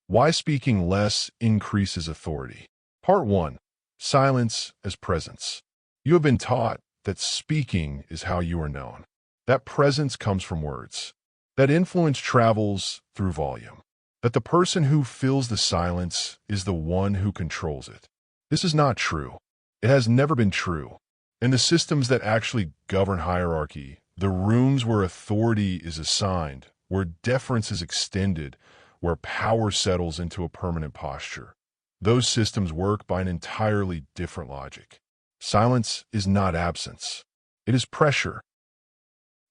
Why speaking less increases authority. Part 1. Silence as presence. You have been taught that speaking is how you are known. That presence comes from words. That influence travels through volume. That the person who fills the silence is the one who controls it. This is not true. It has never been true. In the systems that actually govern hierarchy, the rooms where authority is assigned, where deference is extended, where power settles into a permanent posture, those systems work by an entirely different logic. Silence is not absence. It is pressure.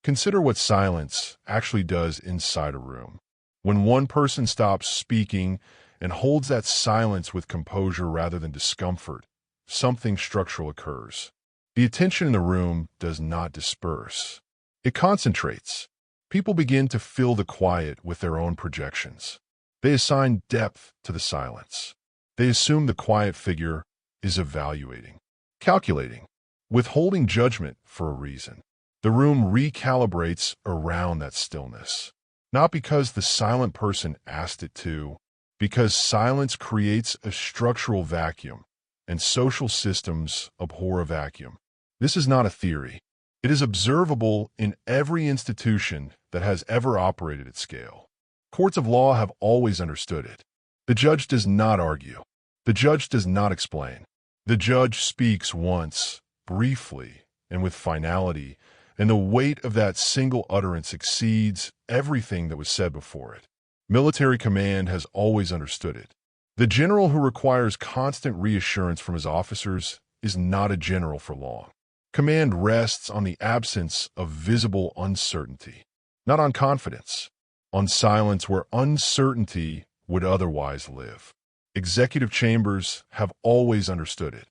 Consider what silence actually does inside a room. When one person stops speaking and holds that silence with composure rather than discomfort, something structural occurs. The attention in the room does not disperse. It concentrates. People begin to fill the quiet with their own projections. They assign depth to the silence. They assume the quiet figure is evaluating, calculating, withholding judgment for a reason. The room recalibrates around that stillness. Not because the silent person asked it to, because silence creates a structural vacuum, and social systems abhor a vacuum. This is not a theory. It is observable in every institution that has ever operated at scale. Courts of law have always understood it. The judge does not argue. The judge does not explain. The judge speaks once, briefly, and with finality, and the weight of that single utterance exceeds everything that was said before it. Military command has always understood it. The general who requires constant reassurance from his officers is not a general for long. Command rests on the absence of visible uncertainty, not on confidence, on silence where uncertainty would otherwise live. Executive chambers have always understood it.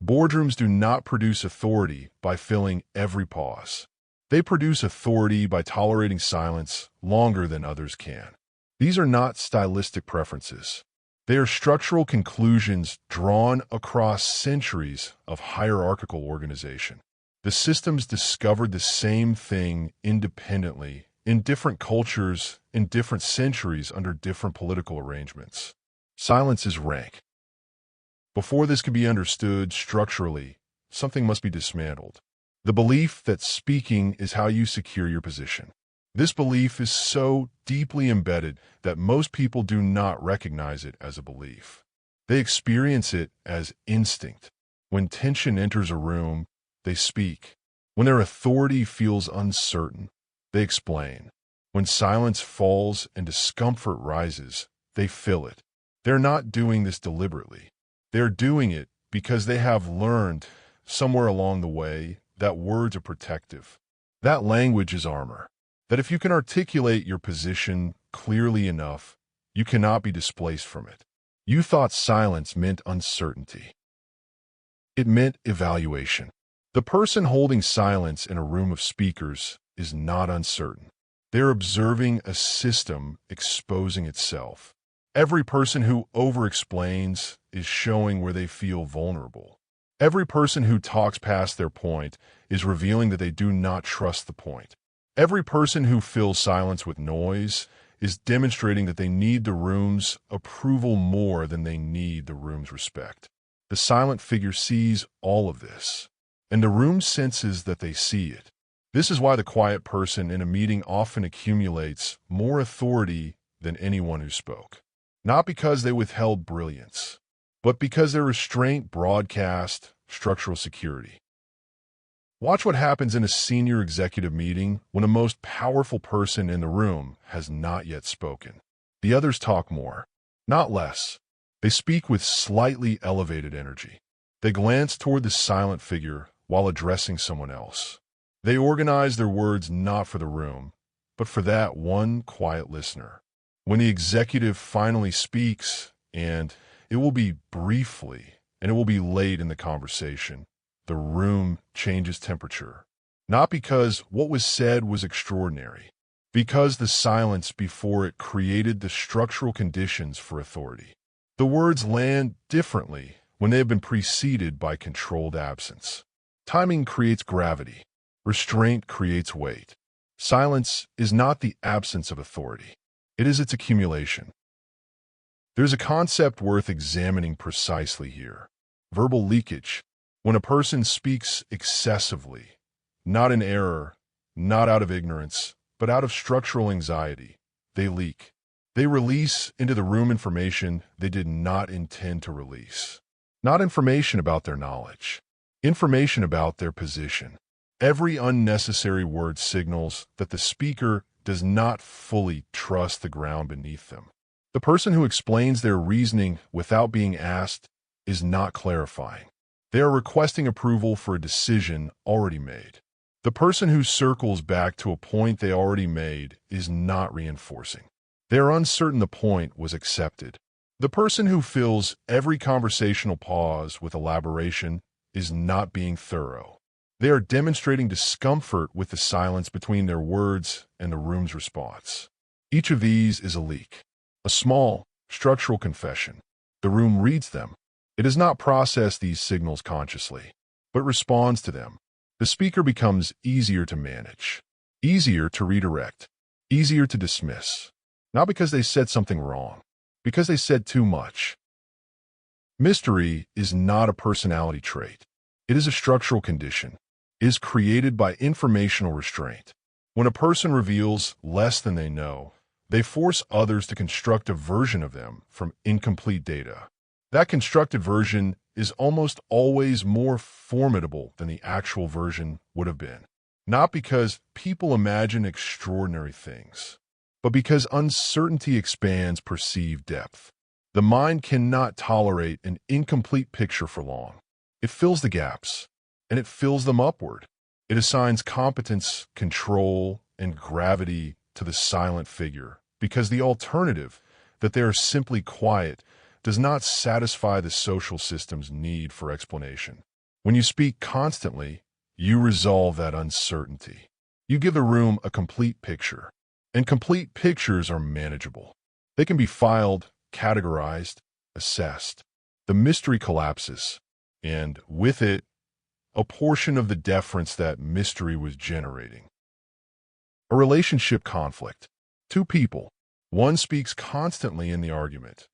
Boardrooms do not produce authority by filling every pause. They produce authority by tolerating silence longer than others can. These are not stylistic preferences. They are structural conclusions drawn across centuries of hierarchical organization. The systems discovered the same thing independently in different cultures, in different centuries under different political arrangements. Silence is rank. Before this can be understood structurally, something must be dismantled. The belief that speaking is how you secure your position. This belief is so deeply embedded that most people do not recognize it as a belief. They experience it as instinct. When tension enters a room, they speak. When their authority feels uncertain, they explain. When silence falls and discomfort rises, they fill it. They're not doing this deliberately. They're doing it because they have learned somewhere along the way that words are protective. That language is armor. That if you can articulate your position clearly enough, you cannot be displaced from it. You thought silence meant uncertainty. It meant evaluation. The person holding silence in a room of speakers is not uncertain. They're observing a system exposing itself. Every person who over-explains is showing where they feel vulnerable. Every person who talks past their point is revealing that they do not trust the point. Every person who fills silence with noise is demonstrating that they need the room's approval more than they need the room's respect. The silent figure sees all of this, and the room senses that they see it. This is why the quiet person in a meeting often accumulates more authority than anyone who spoke. Not because they withheld brilliance, but because their restraint broadcast structural security. Watch what happens in a senior executive meeting when the most powerful person in the room has not yet spoken. The others talk more, not less. They speak with slightly elevated energy. They glance toward the silent figure while addressing someone else. They organize their words not for the room, but for that one quiet listener. When the executive finally speaks, and it will be briefly, and it will be late in the conversation, the room changes temperature. Not because what was said was extraordinary, because the silence before it created the structural conditions for authority. The words land differently when they have been preceded by controlled absence. Timing creates gravity. Restraint creates weight. Silence is not the absence of authority. It is its accumulation. There's a concept worth examining precisely here. Verbal leakage. When a person speaks excessively, not in error, not out of ignorance, but out of structural anxiety, they leak. They release into the room information they did not intend to release. Not information about their knowledge, information about their position. Every unnecessary word signals that the speaker does not fully trust the ground beneath them. The person who explains their reasoning without being asked is not clarifying. They are requesting approval for a decision already made. The person who circles back to a point they already made is not reinforcing. They are uncertain the point was accepted. The person who fills every conversational pause with elaboration is not being thorough. They are demonstrating discomfort with the silence between their words and the room's response. Each of these is a leak, a small, structural confession. The room reads them. It does not process these signals consciously, but responds to them. The speaker becomes easier to manage, easier to redirect, easier to dismiss. Not because they said something wrong, because they said too much. Mystery is not a personality trait. It is a structural condition. It is created by informational restraint. When a person reveals less than they know, they force others to construct a version of them from incomplete data. That constructed version is almost always more formidable than the actual version would have been. Not because people imagine extraordinary things, but because uncertainty expands perceived depth. The mind cannot tolerate an incomplete picture for long. It fills the gaps, and it fills them upward. It assigns competence, control, and gravity to the silent figure, because the alternative, that they are simply quiet, does not satisfy the social system's need for explanation. When you speak constantly, you resolve that uncertainty. You give the room a complete picture, and complete pictures are manageable. They can be filed, categorized, assessed. The mystery collapses, and with it, a portion of the deference that mystery was generating. A relationship conflict. Two people. One speaks constantly in the argument,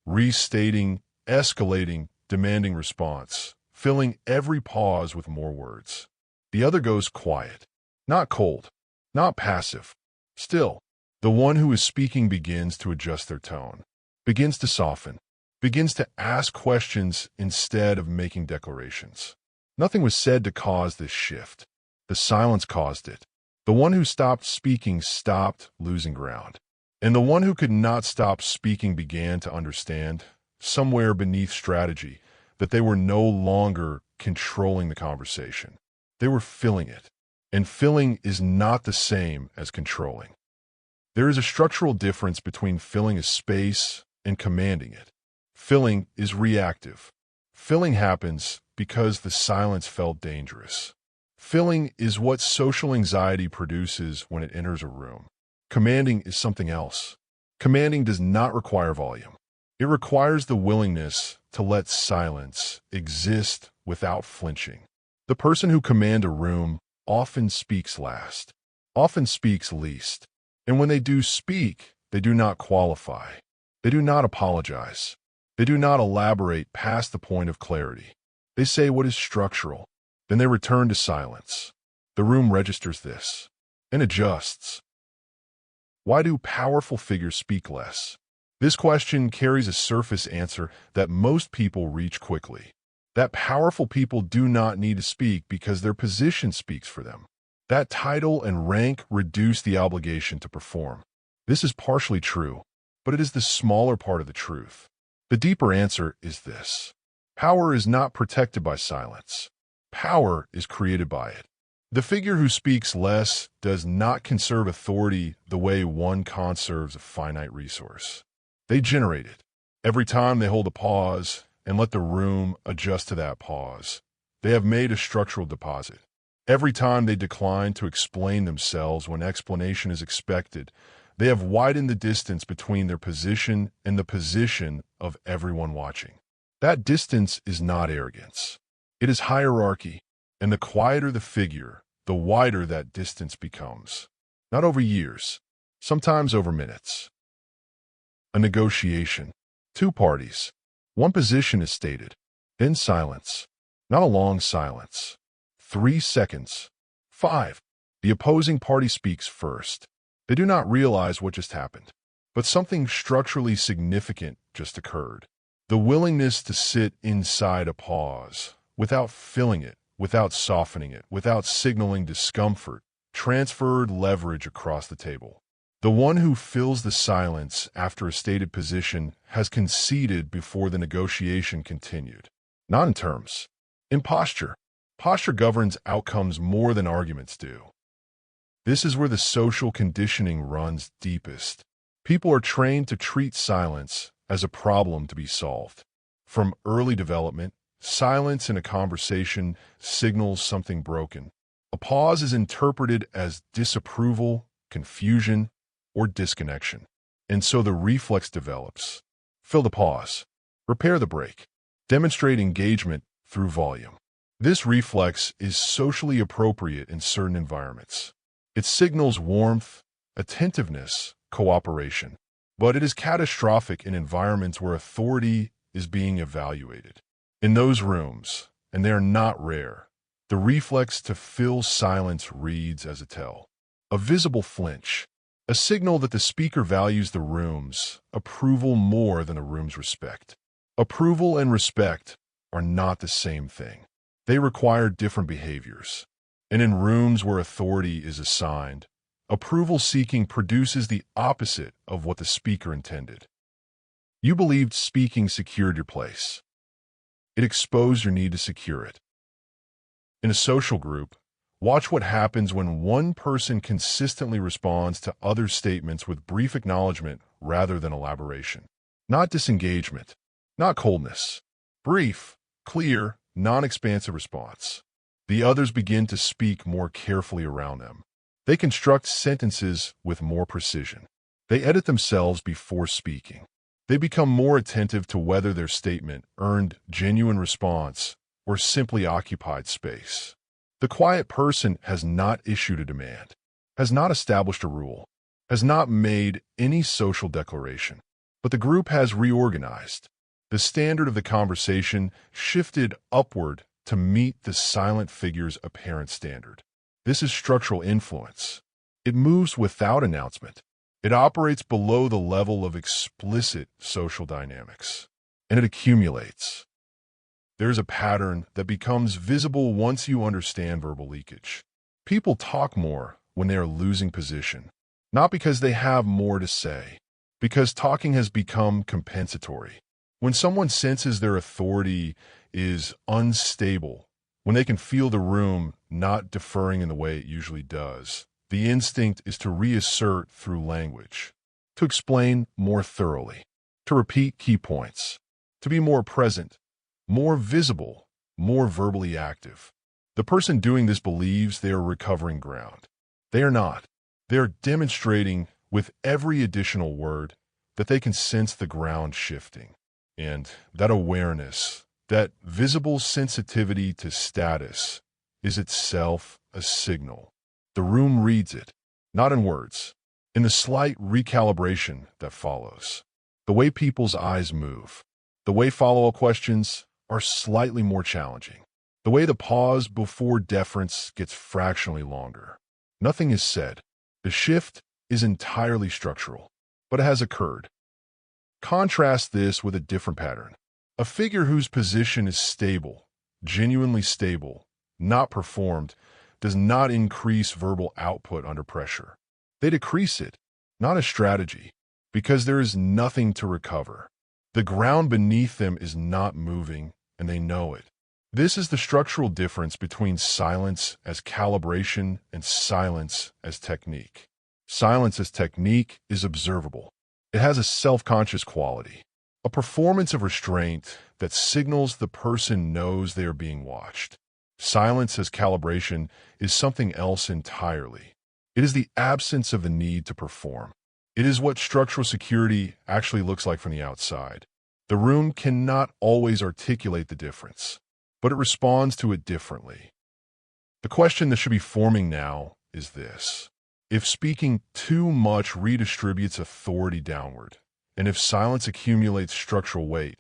restating, escalating, demanding response, filling every pause with more words. The other goes quiet, not cold, not passive. Still, the one who is speaking begins to adjust their tone, begins to soften, begins to ask questions instead of making declarations. Nothing was said to cause this shift. The silence caused it. The one who stopped speaking stopped losing ground. And the one who could not stop speaking began to understand, somewhere beneath strategy, that they were no longer controlling the conversation. They were filling it. And filling is not the same as controlling. There is a structural difference between filling a space and commanding it. Filling is reactive. Filling happens because the silence felt dangerous. Filling is what social anxiety produces when it enters a room. Commanding is something else. Commanding does not require volume. It requires the willingness to let silence exist without flinching. The person who commands a room often speaks last, often speaks least. And when they do speak, they do not qualify. They do not apologize. They do not elaborate past the point of clarity. They say what is structural. Then they return to silence. The room registers this and adjusts. Why do powerful figures speak less? This question carries a surface answer that most people reach quickly. That powerful people do not need to speak because their position speaks for them. That title and rank reduce the obligation to perform. This is partially true, but it is the smaller part of the truth. The deeper answer is this. Power is not protected by silence. Power is created by it. The figure who speaks less does not conserve authority the way one conserves a finite resource. They generate it. Every time they hold a pause and let the room adjust to that pause, they have made a structural deposit. Every time they decline to explain themselves when explanation is expected, they have widened the distance between their position and the position of everyone watching. That distance is not arrogance. It is hierarchy, and the quieter the figure, the wider that distance becomes. Not over years, sometimes over minutes. A negotiation. Two parties. One position is stated. Then silence. Not a long silence. 3 seconds. 5. The opposing party speaks first. They do not realize what just happened, but something structurally significant just occurred. The willingness to sit inside a pause, without filling it, without softening it, without signaling discomfort, transferred leverage across the table. The one who fills the silence after a stated position has conceded before the negotiation continued. Not in terms. In posture. Posture governs outcomes more than arguments do. This is where the social conditioning runs deepest. People are trained to treat silence as a problem to be solved. From early development, silence in a conversation signals something broken. A pause is interpreted as disapproval, confusion, or disconnection. And so the reflex develops. Fill the pause. Repair the break. Demonstrate engagement through volume. This reflex is socially appropriate in certain environments. It signals warmth, attentiveness, cooperation. But it is catastrophic in environments where authority is being evaluated. In those rooms, and they are not rare, the reflex to fill silence reads as a tell. A visible flinch, a signal that the speaker values the room's approval more than the room's respect. Approval and respect are not the same thing. They require different behaviors. And in rooms where authority is assigned, approval seeking produces the opposite of what the speaker intended. You believed speaking secured your place. It exposed your need to secure it. In a social group, watch what happens when one person consistently responds to other statements with brief acknowledgement rather than elaboration. Not disengagement, not coldness. Brief, clear, non-expansive response. The others begin to speak more carefully around them. They construct sentences with more precision. They edit themselves before speaking. They become more attentive to whether their statement earned genuine response or simply occupied space. The quiet person has not issued a demand, has not established a rule, has not made any social declaration, but the group has reorganized. The standard of the conversation shifted upward to meet the silent figure's apparent standard. This is structural influence. It moves without announcement. It operates below the level of explicit social dynamics, and it accumulates. There's a pattern that becomes visible once you understand verbal leakage. People talk more when they are losing position, not because they have more to say, because talking has become compensatory. When someone senses their authority is unstable, when they can feel the room not deferring in the way it usually does, the instinct is to reassert through language, to explain more thoroughly, to repeat key points, to be more present, more visible, more verbally active. The person doing this believes they are recovering ground. They are not. They are demonstrating with every additional word that they can sense the ground shifting. And that awareness, that visible sensitivity to status, is itself a signal. The room reads it, not in words, in the slight recalibration that follows. The way people's eyes move, the way follow-up questions are slightly more challenging, the way the pause before deference gets fractionally longer. Nothing is said. The shift is entirely structural, but it has occurred. Contrast this with a different pattern. A figure whose position is stable, genuinely stable, not performed, does not increase verbal output under pressure. They decrease it, not a strategy, because there is nothing to recover. The ground beneath them is not moving, and they know it. This is the structural difference between silence as calibration and silence as technique. Silence as technique is observable. It has a self-conscious quality, a performance of restraint that signals the person knows they are being watched. Silence as calibration is something else entirely. It is the absence of the need to perform. It is what structural security actually looks like from the outside. The room cannot always articulate the difference, but it responds to it differently. The question that should be forming now is this. If speaking too much redistributes authority downward, And if silence accumulates structural weight,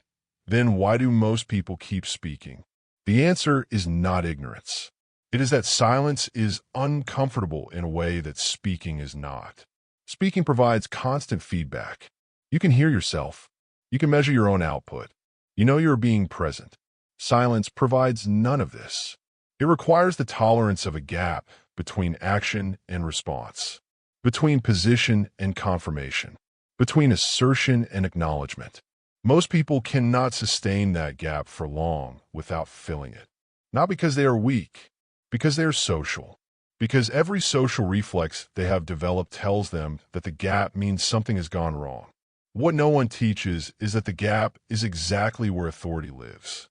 then why do most people keep speaking? The answer is not ignorance. It is that silence is uncomfortable in a way that speaking is not. Speaking provides constant feedback. You can hear yourself. You can measure your own output. You know you're being present. Silence provides none of this. It requires the tolerance of a gap between action and response, between position and confirmation, between assertion and acknowledgement. Most people cannot sustain that gap for long without filling it. Not because they are weak, because they are social. Because every social reflex they have developed tells them that the gap means something has gone wrong. What no one teaches is that the gap is exactly where authority lives.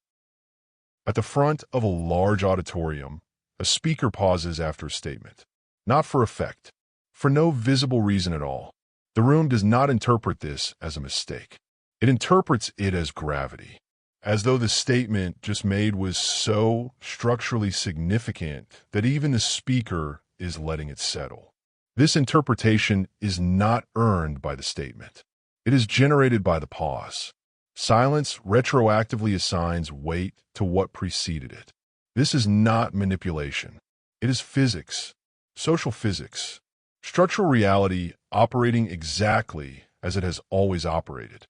At the front of a large auditorium, a speaker pauses after a statement. Not for effect, for no visible reason at all. The room does not interpret this as a mistake. It interprets it as gravity, as though the statement just made was so structurally significant that even the speaker is letting it settle. This interpretation is not earned by the statement. It is generated by the pause. Silence retroactively assigns weight to what preceded it. This is not manipulation. It is physics, social physics, structural reality operating exactly as it has always operated.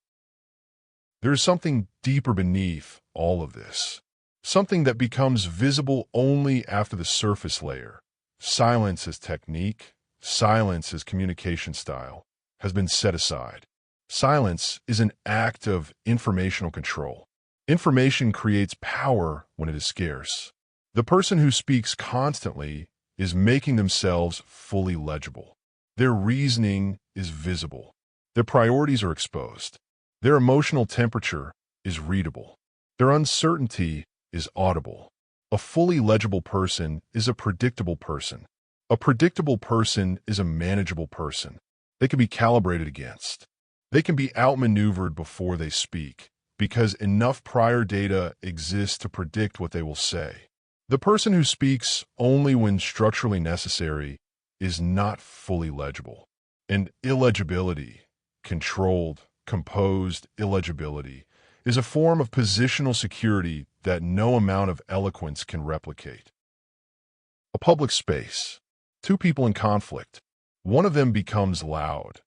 There is something deeper beneath all of this, something that becomes visible only after the surface layer. Silence as technique, silence as communication style, has been set aside. Silence is an act of informational control. Information creates power when it is scarce. The person who speaks constantly is making themselves fully legible. Their reasoning is visible. Their priorities are exposed. Their emotional temperature is readable. Their uncertainty is audible. A fully legible person is a predictable person. A predictable person is a manageable person. They can be calibrated against. They can be outmaneuvered before they speak, because enough prior data exists to predict what they will say. The person who speaks only when structurally necessary is not fully legible. And illegibility, controlled, composed illegibility, is a form of positional security that no amount of eloquence can replicate. A public space. Two people in conflict. One of them becomes loud,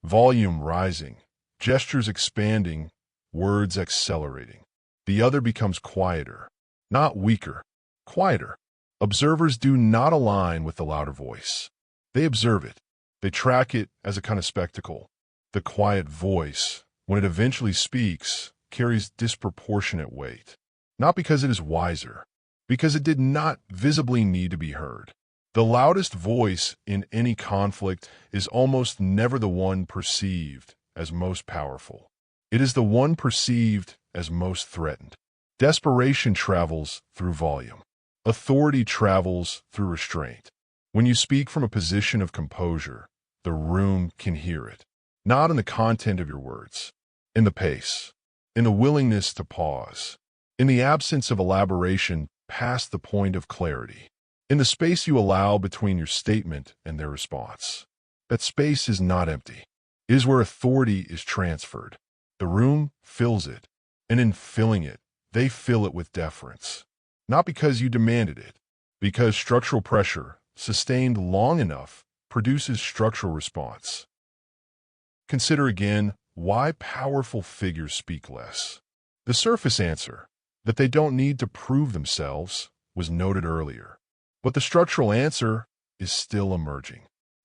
volume rising, gestures expanding, words accelerating. The other becomes quieter, not weaker, quieter. Observers do not align with the louder voice. They observe it. They track it as a kind of spectacle. The quiet voice, when it eventually speaks, carries disproportionate weight. Not because it is wiser, because it did not visibly need to be heard. The loudest voice in any conflict is almost never the one perceived as most powerful. It is the one perceived as most threatened. Desperation travels through volume. Authority travels through restraint. When you speak from a position of composure, the room can hear it. Not in the content of your words, in the pace, in the willingness to pause, in the absence of elaboration past the point of clarity, in the space you allow between your statement and their response. That space is not empty. It is where authority is transferred. The room fills it, and in filling it, they fill it with deference. Not because you demanded it, because structural pressure, sustained long enough, produces structural response. Consider again why powerful figures speak less. The surface answer, that they don't need to prove themselves, was noted earlier. But the structural answer is still emerging.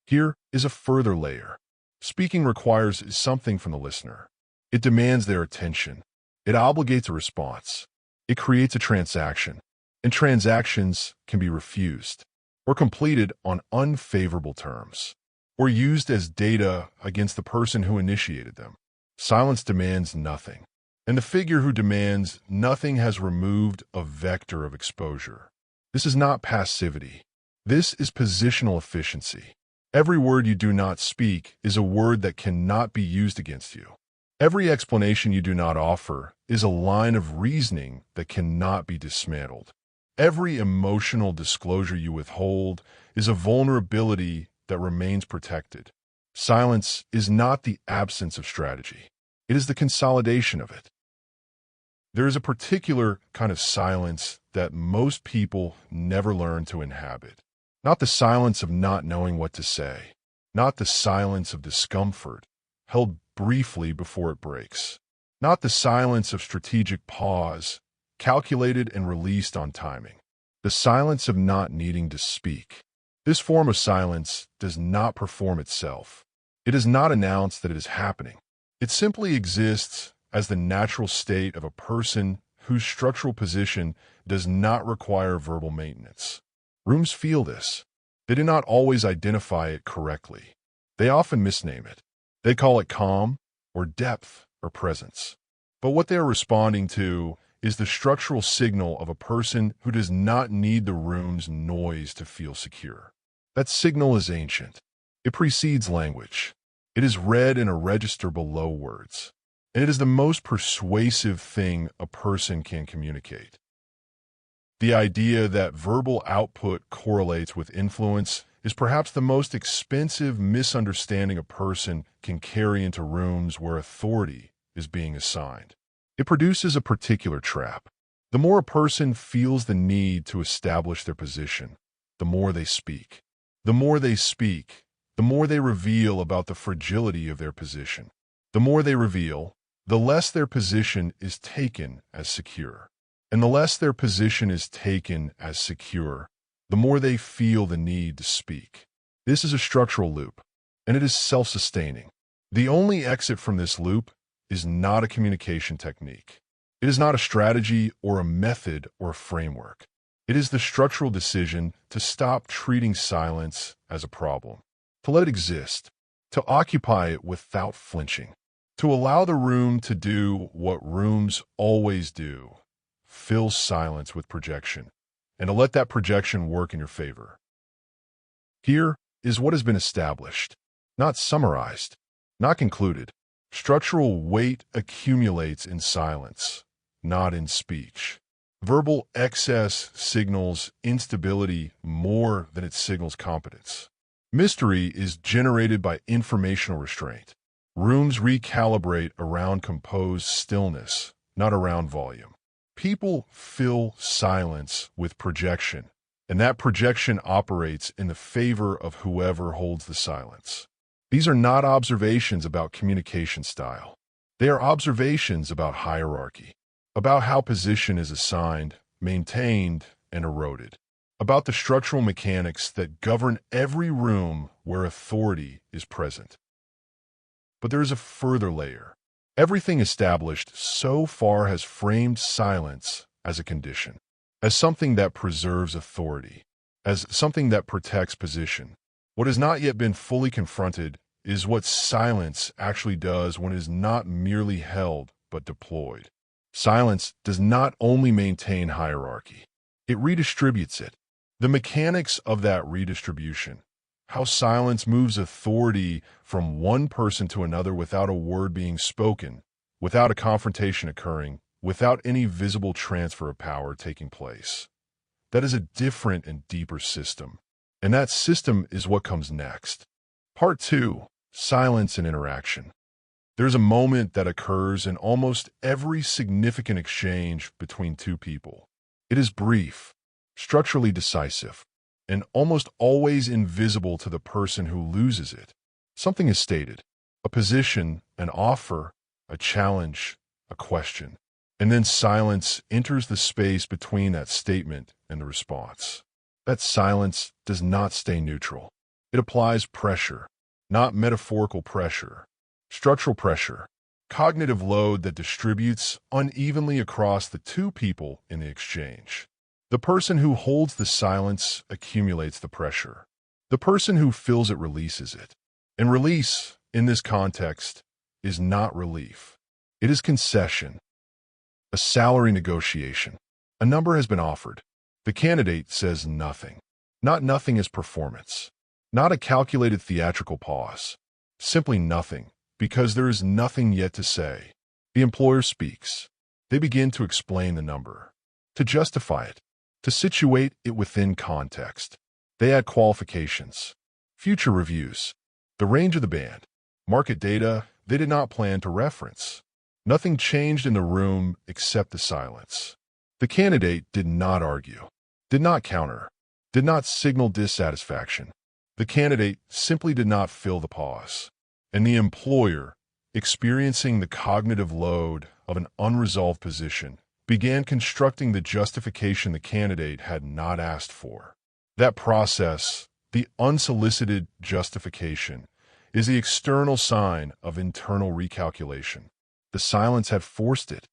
Here is a further layer. Speaking requires something from the listener. It demands their attention. It obligates a response. It creates a transaction. And transactions can be refused, or completed on unfavorable terms, or used as data against the person who initiated them. Silence demands nothing, and the figure who demands nothing has removed a vector of exposure. This is not passivity. This is positional efficiency. Every word you do not speak is a word that cannot be used against you. Every explanation you do not offer is a line of reasoning that cannot be dismantled. Every emotional disclosure you withhold is a vulnerability that remains protected. Silence is not the absence of strategy. It is the consolidation of it. There is a particular kind of silence that most people never learn to inhabit. Not the silence of not knowing what to say, not the silence of discomfort, held briefly before it breaks, not the silence of strategic pause, calculated and released on timing, the silence of not needing to speak. This form of silence does not perform itself. It does not announce that it is happening. It simply exists as the natural state of a person whose structural position does not require verbal maintenance. Rooms feel this. They do not always identify it correctly. They often misname it. They call it calm or depth or presence. But what they are responding to is the structural signal of a person who does not need the room's noise to feel secure. That signal is ancient. It precedes language. It is read in a register below words. And it is the most persuasive thing a person can communicate. The idea that verbal output correlates with influence is perhaps the most expensive misunderstanding a person can carry into rooms where authority is being assigned. It produces a particular trap. The more a person feels the need to establish their position, the more they speak. The more they speak, the more they reveal about the fragility of their position. The more they reveal, the less their position is taken as secure. And the less their position is taken as secure, the more they feel the need to speak. This is a structural loop, and it is self-sustaining. The only exit from this loop is not a communication technique. It is not a strategy or a method or a framework. It is the structural decision to stop treating silence as a problem, to let it exist, to occupy it without flinching, to allow the room to do what rooms always do, fill silence with projection, and to let that projection work in your favor. Here is what has been established, not summarized, not concluded. Structural weight accumulates in silence, not in speech. Verbal excess signals instability more than it signals competence. Mystery is generated by informational restraint. Rooms recalibrate around composed stillness, not around volume. People fill silence with projection, and that projection operates in the favor of whoever holds the silence. These are not observations about communication style. They are observations about hierarchy, about how position is assigned, maintained, and eroded, about the structural mechanics that govern every room where authority is present. But there is a further layer. Everything established so far has framed silence as a condition, as something that preserves authority, as something that protects position. What has not yet been fully confronted is what silence actually does when it is not merely held but deployed. Silence does not only maintain hierarchy, it redistributes it. The mechanics of that redistribution, how silence moves authority from one person to another without a word being spoken, without a confrontation occurring, without any visible transfer of power taking place. That is a different and deeper system. And that system is what comes next. Part 2, Silence and Interaction. There's a moment that occurs in almost every significant exchange between two people. It is brief, structurally decisive, and almost always invisible to the person who loses it. Something is stated, a position, an offer, a challenge, a question, and then silence enters the space between that statement and the response. That silence does not stay neutral. It applies pressure, not metaphorical pressure, structural pressure, cognitive load that distributes unevenly across the two people in the exchange. The person who holds the silence accumulates the pressure. The person who fills it releases it. And release, in this context, is not relief. It is concession. A salary negotiation. A number has been offered. The candidate says nothing. Not nothing as performance. Not a calculated theatrical pause. Simply nothing, because there is nothing yet to say. The employer speaks. They begin to explain the number, to justify it, to situate it within context. They add qualifications, future reviews, the range of the band, market data, they did not plan to reference. Nothing changed in the room except the silence. The candidate did not argue, did not counter, did not signal dissatisfaction. The candidate simply did not fill the pause. And the employer, experiencing the cognitive load of an unresolved position, began constructing the justification the candidate had not asked for. That process, the unsolicited justification, is the external sign of internal recalculation. The silence had forced it.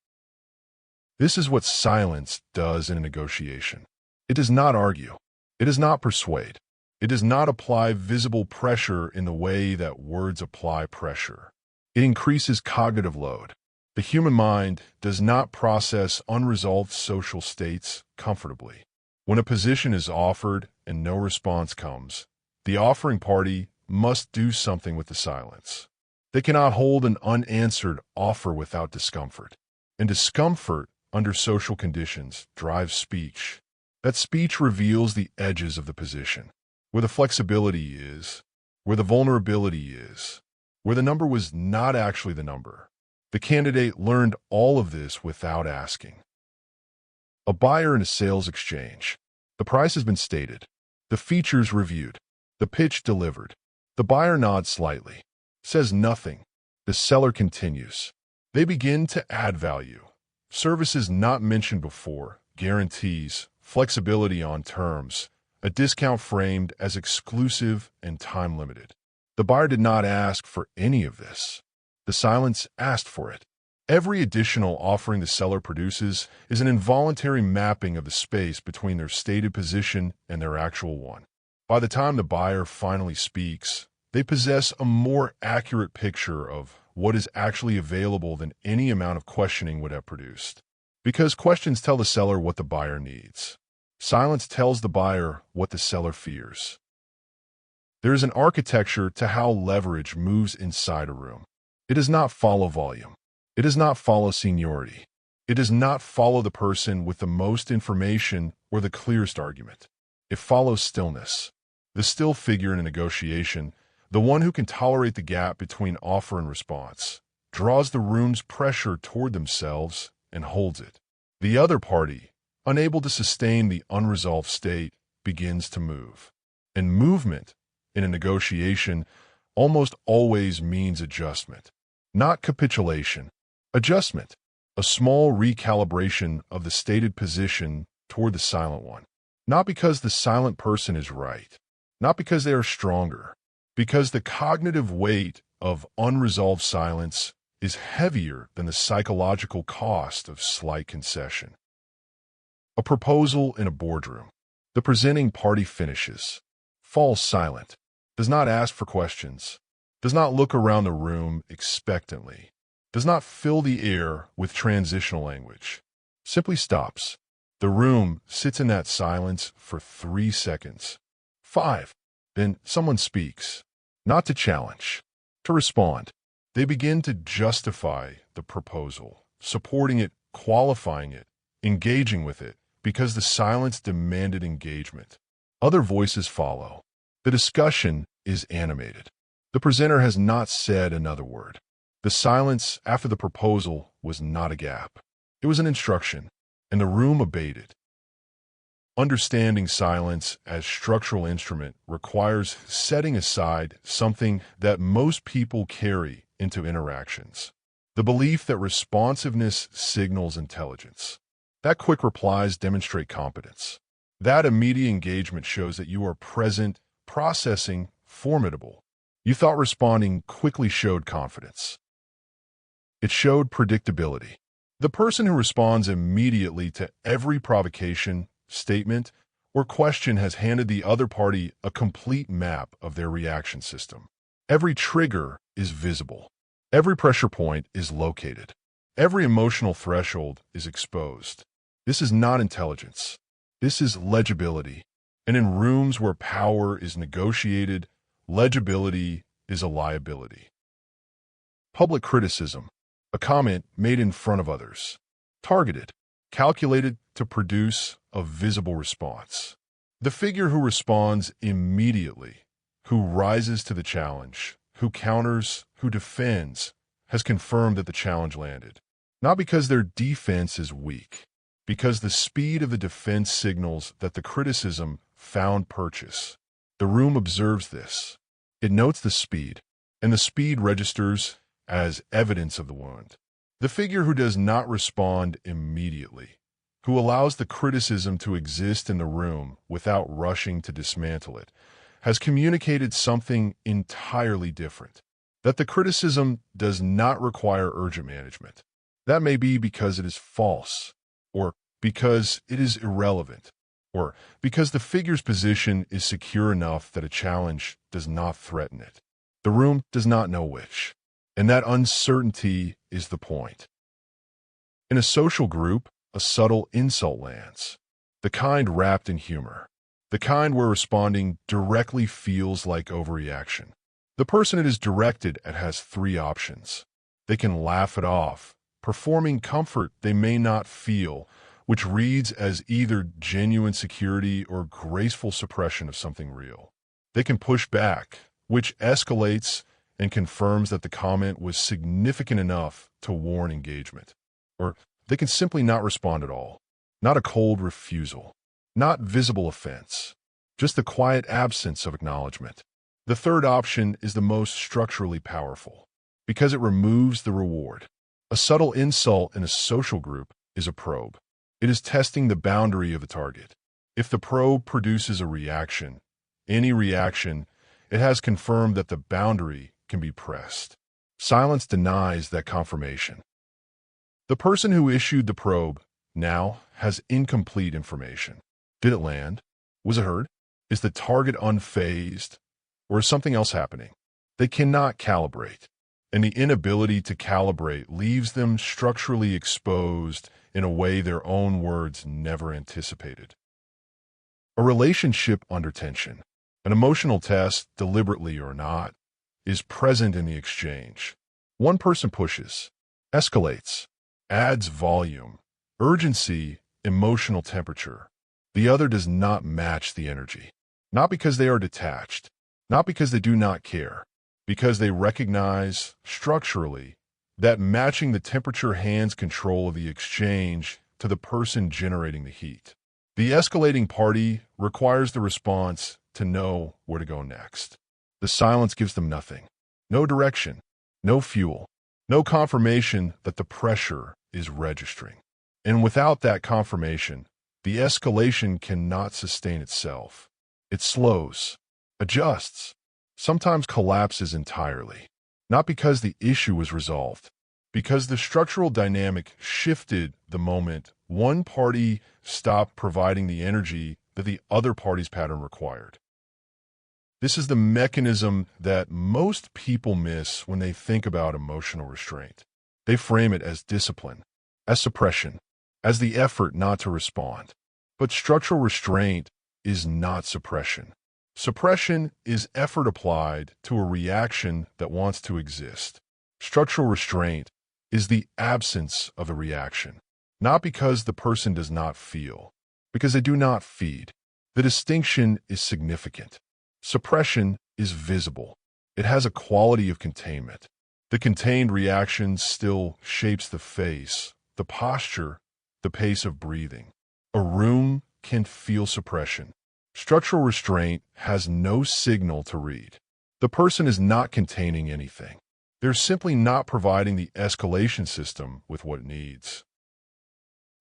This is what silence does in a negotiation. It does not argue. It does not persuade. It does not apply visible pressure in the way that words apply pressure. It increases cognitive load. The human mind does not process unresolved social states comfortably. When a position is offered and no response comes, the offering party must do something with the silence. They cannot hold an unanswered offer without discomfort. And discomfort under social conditions drives speech. That speech reveals the edges of the position, where the flexibility is, where the vulnerability is, where the number was not actually the number. The candidate learned all of this without asking. A buyer in a sales exchange. The price has been stated. The features reviewed. The pitch delivered. The buyer nods slightly, says nothing. The seller continues. They begin to add value. Services not mentioned before, guarantees, flexibility on terms, a discount framed as exclusive and time-limited. The buyer did not ask for any of this. The silence asked for it. Every additional offering the seller produces is an involuntary mapping of the space between their stated position and their actual one. By the time the buyer finally speaks, they possess a more accurate picture of what is actually available than any amount of questioning would have produced. Because questions tell the seller what the buyer needs. Silence tells the buyer what the seller fears. There is an architecture to how leverage moves inside a room. It does not follow volume. It does not follow seniority. It does not follow the person with the most information or the clearest argument. It follows stillness. The still figure in a negotiation, the one who can tolerate the gap between offer and response, draws the room's pressure toward themselves and holds it. The other party, unable to sustain the unresolved state, begins to move. And movement, in a negotiation, almost always means adjustment, not capitulation. Adjustment, a small recalibration of the stated position toward the silent one. Not because the silent person is right, not because they are stronger, because the cognitive weight of unresolved silence is heavier than the psychological cost of slight concession. A proposal in a boardroom. The presenting party finishes, falls silent, does not ask for questions, does not look around the room expectantly, does not fill the air with transitional language, simply stops. The room sits in that silence for 3 seconds. 5. Then someone speaks, not to challenge, to respond. They begin to justify the proposal, supporting it, qualifying it, engaging with it, because the silence demanded engagement. Other voices follow. The discussion is animated. The presenter has not said another word. The silence after the proposal was not a gap. It was an instruction, and the room abated. Understanding silence as structural instrument requires setting aside something that most people carry into interactions. The belief that responsiveness signals intelligence. That quick replies demonstrate competence. That immediate engagement shows that you are present, processing, formidable. You thought responding quickly showed confidence. It showed predictability. The person who responds immediately to every provocation, statement, or question has handed the other party a complete map of their reaction system. Every trigger is visible. Every pressure point is located. Every emotional threshold is exposed. This is not intelligence. This is legibility. And in rooms where power is negotiated, legibility is a liability. Public criticism. A comment made in front of others. Targeted. Calculated to produce a visible response. The figure who responds immediately, who rises to the challenge, who counters, who defends, has confirmed that the challenge landed. Not because their defense is weak, because the speed of the defense signals that the criticism found purchase. The room observes this. It notes the speed, and the speed registers as evidence of the wound. The figure who does not respond immediately, who allows the criticism to exist in the room without rushing to dismantle it, has communicated something entirely different. That the criticism does not require urgent management. That may be because it is false, or because it is irrelevant, or because the figure's position is secure enough that a challenge does not threaten it. The room does not know which, and that uncertainty is the point. In a social group, a subtle insult lands, the kind wrapped in humor, the kind where responding directly feels like overreaction. The person it is directed at has three options. They can laugh it off, performing comfort they may not feel, which reads as either genuine security or graceful suppression of something real. They can push back, which escalates and confirms that the comment was significant enough to warrant engagement. Or they can simply not respond at all. Not a cold refusal. Not visible offense. Just the quiet absence of acknowledgement. The third option is the most structurally powerful, because it removes the reward. A subtle insult in a social group is a probe. It is testing the boundary of the target. If the probe produces a reaction, any reaction, it has confirmed that the boundary can be pressed. Silence denies that confirmation. The person who issued the probe now has incomplete information. Did it land? Was it heard? Is the target unfazed? Or is something else happening? They cannot calibrate, and the inability to calibrate leaves them structurally exposed in a way their own words never anticipated. A relationship under tension, an emotional test, deliberately or not, is present in the exchange. One person pushes, escalates, adds volume, urgency, emotional temperature. The other does not match the energy. Not because they are detached, not because they do not care, because they recognize, structurally, that matching the temperature hands control of the exchange to the person generating the heat. The escalating party requires the response to know where to go next. The silence gives them nothing. No direction, no fuel, no confirmation that the pressure is registering. And without that confirmation, the escalation cannot sustain itself. It slows, adjusts, sometimes collapses entirely. Not because the issue was resolved, because the structural dynamic shifted the moment one party stopped providing the energy that the other party's pattern required. This is the mechanism that most people miss when they think about emotional restraint. They frame it as discipline, as suppression, as the effort not to respond. But structural restraint is not suppression. Suppression is effort applied to a reaction that wants to exist. Structural restraint is the absence of a reaction, not because the person does not feel, because they do not feed. The distinction is significant. Suppression is visible. It has a quality of containment. The contained reaction still shapes the face, the posture, the pace of breathing. A room can feel suppression. Structural restraint has no signal to read. The person is not containing anything. They're simply not providing the escalation system with what it needs.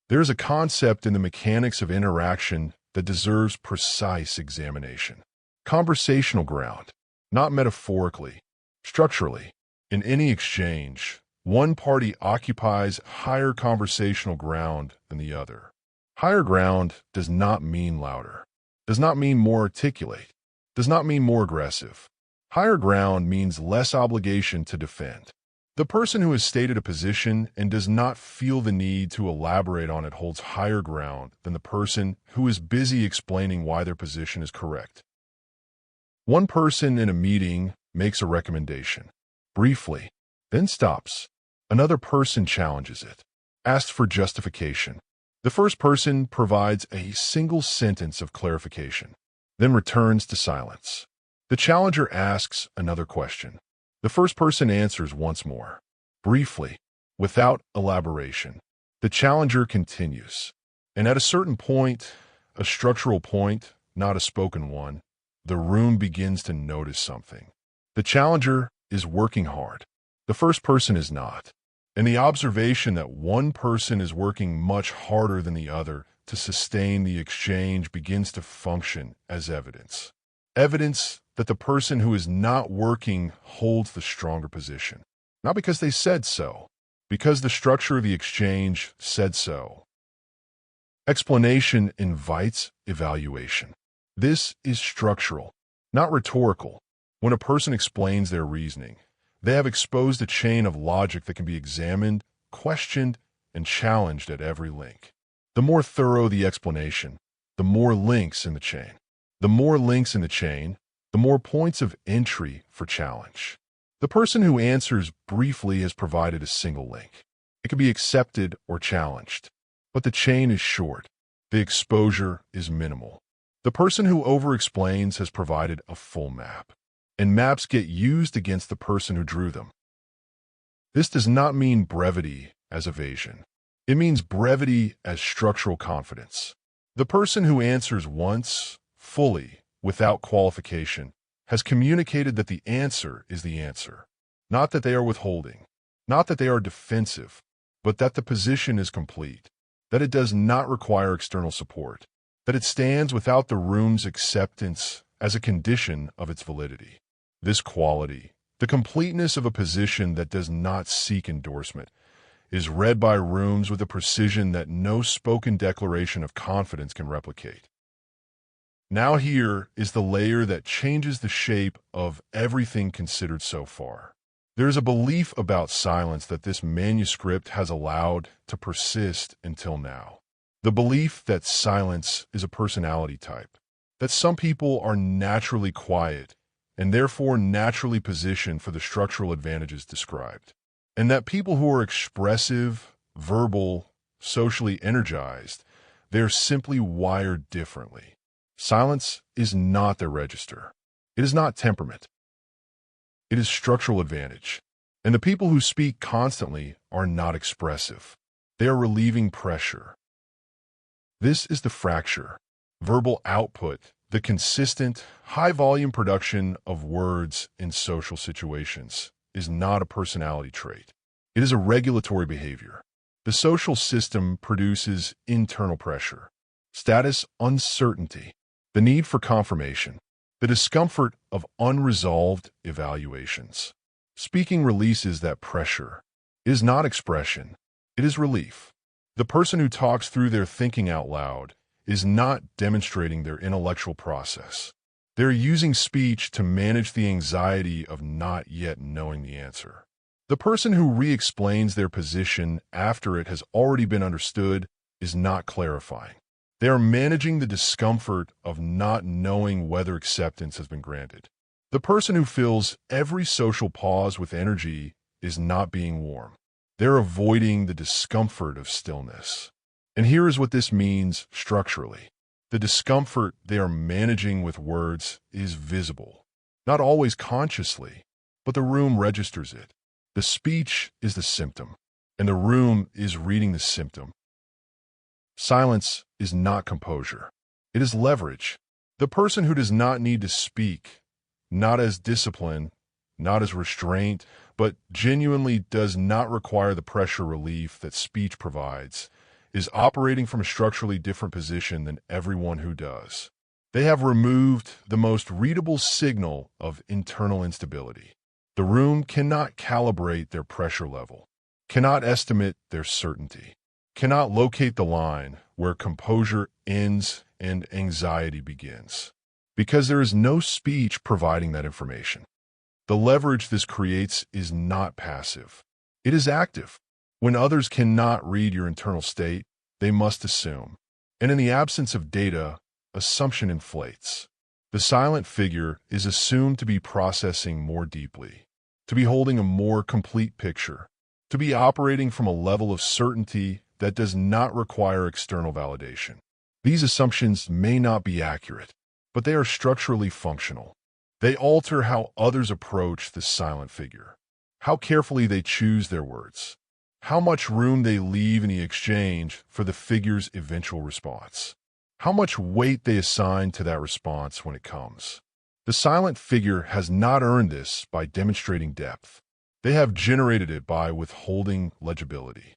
There is a concept in the mechanics of interaction that deserves precise examination. Conversational ground, not metaphorically, structurally. In any exchange, one party occupies higher conversational ground than the other. Higher ground does not mean louder, does not mean more articulate, does not mean more aggressive. Higher ground means less obligation to defend. The person who has stated a position and does not feel the need to elaborate on it holds higher ground than the person who is busy explaining why their position is correct. One person in a meeting makes a recommendation, briefly, then stops. Another person challenges it, asks for justification. The first person provides a single sentence of clarification, then returns to silence. The challenger asks another question. The first person answers once more. briefly, without elaboration. The challenger continues. And at a certain point, a structural point, not a spoken one, the room begins to notice something. The challenger is working hard. The first person is not. And the observation that one person is working much harder than the other to sustain the exchange begins to function as evidence. Evidence that the person who is not working holds the stronger position. Not because they said so, because the structure of the exchange said so. Explanation invites evaluation. This is structural, not rhetorical. When a person explains their reasoning, they have exposed a chain of logic that can be examined, questioned, and challenged at every link. The more thorough the explanation, the more links in the chain. The more links in the chain, the more points of entry for challenge. The person who answers briefly has provided a single link. It can be accepted or challenged, but the chain is short. The exposure is minimal. The person who over-explains has provided a full map, and maps get used against the person who drew them. This does not mean brevity as evasion. It means brevity as structural confidence. The person who answers once, fully, without qualification, has communicated that the answer is the answer. Not that they are withholding, not that they are defensive, but that the position is complete, that it does not require external support, that it stands without the room's acceptance as a condition of its validity. This quality, the completeness of a position that does not seek endorsement, is read by rooms with a precision that no spoken declaration of confidence can replicate. Now here is the layer that changes the shape of everything considered so far. There is a belief about silence that this manuscript has allowed to persist until now. The belief that silence is a personality type, that some people are naturally quiet and therefore naturally positioned for the structural advantages described, and that people who are expressive, verbal, socially energized, they're simply wired differently. Silence is not their register. It is not temperament. It is structural advantage. And the people who speak constantly are not expressive. They are relieving pressure. This is the fracture. Verbal output, the consistent, high-volume production of words in social situations, is not a personality trait. It is a regulatory behavior. The social system produces internal pressure, status uncertainty, the need for confirmation, the discomfort of unresolved evaluations. Speaking releases that pressure. It is not expression. It is relief. The person who talks through their thinking out loud is not demonstrating their intellectual process. They're using speech to manage the anxiety of not yet knowing the answer. The person who re-explains their position after it has already been understood is not clarifying. They are managing the discomfort of not knowing whether acceptance has been granted. The person who fills every social pause with energy is not being warm. They're avoiding the discomfort of stillness. And here is what this means structurally. The discomfort they are managing with words is visible, not always consciously, but the room registers it. The speech is the symptom, and the room is reading the symptom. Silence is not composure. It is leverage. The person who does not need to speak, not as discipline, not as restraint, but genuinely does not require the pressure relief that speech provides, is operating from a structurally different position than everyone who does. They have removed the most readable signal of internal instability. The room cannot calibrate their pressure level, cannot estimate their certainty, cannot locate the line where composure ends and anxiety begins, because there is no speech providing that information. The leverage this creates is not passive. It is active. When others cannot read your internal state, they must assume. And in the absence of data, assumption inflates. The silent figure is assumed to be processing more deeply, to be holding a more complete picture, to be operating from a level of certainty that does not require external validation. These assumptions may not be accurate, but they are structurally functional. They alter how others approach the silent figure. how carefully they choose their words, how much room they leave in the exchange for the figure's eventual response, how much weight they assign to that response when it comes. The silent figure has not earned this by demonstrating depth. They have generated it by withholding legibility.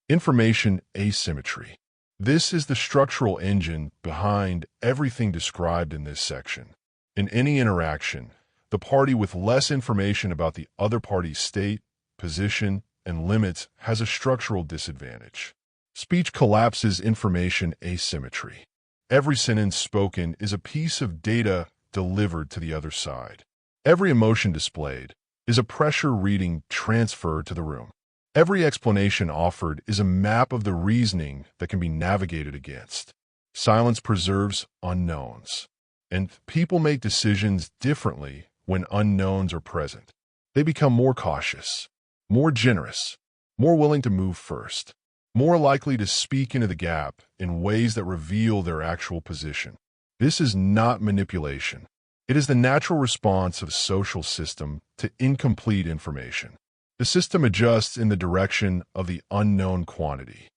Information asymmetry. This is the structural engine behind everything described in this section. In any interaction, the party with less information about the other party's state, position, and limits has a structural disadvantage. Speech collapses information asymmetry. Every sentence spoken is a piece of data delivered to the other side. Every emotion displayed is a pressure reading transferred to the room. Every explanation offered is a map of the reasoning that can be navigated against. Silence preserves unknowns, and people make decisions differently when unknowns are present. They become more cautious, more generous, more willing to move first, more likely to speak into the gap in ways that reveal their actual position. This is not manipulation. It is the natural response of a social system to incomplete information. The system adjusts in the direction of the unknown quantity.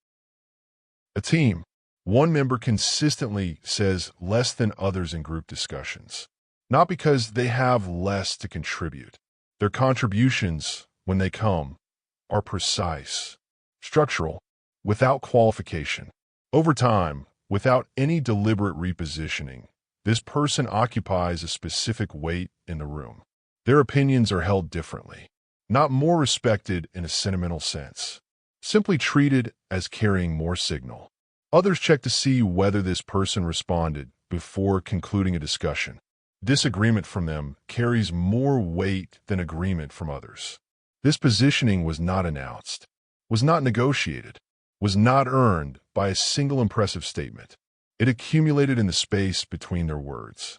A team. One member consistently says less than others in group discussions, not because they have less to contribute. Their contributions, when they come, are precise, structural, without qualification. Over time, without any deliberate repositioning, this person occupies a specific weight in the room. Their opinions are held differently, not more respected in a sentimental sense, simply treated as carrying more signal. Others check to see whether this person responded before concluding a discussion. Disagreement from them carries more weight than agreement from others. This positioning was not announced, was not negotiated, was not earned by a single impressive statement. It accumulated in the space between their words.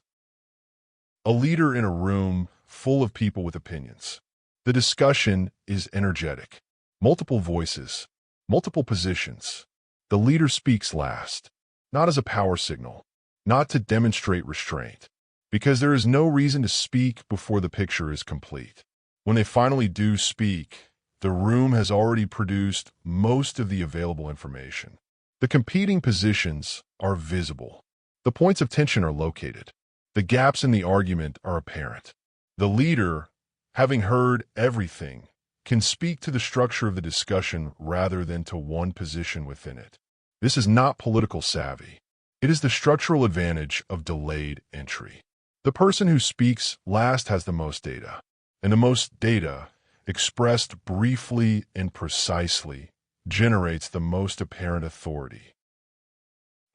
A leader in a room full of people with opinions. The discussion is energetic. Multiple voices, multiple positions. The leader speaks last, not as a power signal, not to demonstrate restraint, because there is no reason to speak before the picture is complete. When they finally do speak, the room has already produced most of the available information. The competing positions are visible. The points of tension are located. The gaps in the argument are apparent. The leader, having heard everything, can speak to the structure of the discussion rather than to one position within it. This is not political savvy. It is the structural advantage of delayed entry. The person who speaks last has the most data, and the most data, expressed briefly and precisely, generates the most apparent authority.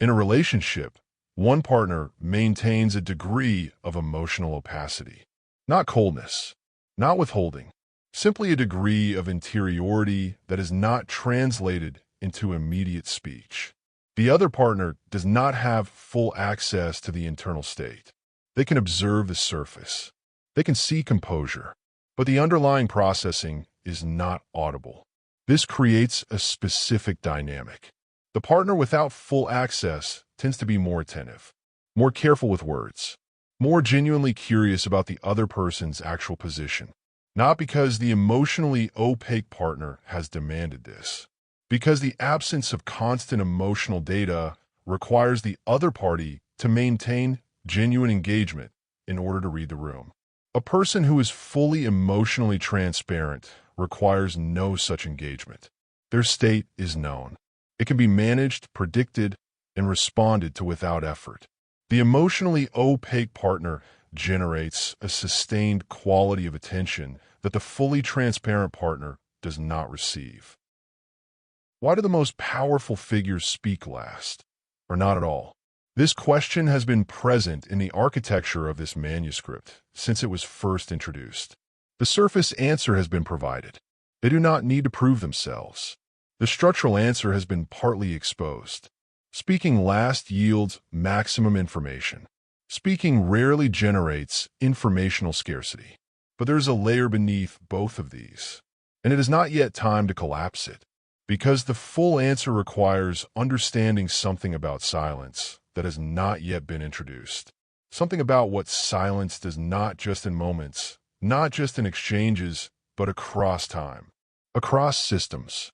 In a relationship, one partner maintains a degree of emotional opacity, not coldness, not withholding, simply a degree of interiority that is not translated into immediate speech. The other partner does not have full access to the internal state. They can observe the surface. They can see composure, but the underlying processing is not audible. This creates a specific dynamic. The partner without full access tends to be more attentive, more careful with words, more genuinely curious about the other person's actual position. Not because the emotionally opaque partner has demanded this, because the absence of constant emotional data requires the other party to maintain genuine engagement in order to read the room. A person who is fully emotionally transparent requires no such engagement. Their state is known. It can be managed, predicted, and responded to without effort. The emotionally opaque partner generates a sustained quality of attention that the fully transparent partner does not receive. Why do the most powerful figures speak last, or not at all? This question has been present in the architecture of this manuscript since it was first introduced. The surface answer has been provided. They do not need to prove themselves. The structural answer has been partly exposed. Speaking last yields maximum information. Speaking rarely generates informational scarcity. But there is a layer beneath both of these, and it is not yet time to collapse it, because the full answer requires understanding something about silence that has not yet been introduced. Something about what silence does not just in moments, not just in exchanges, but across time, across systems.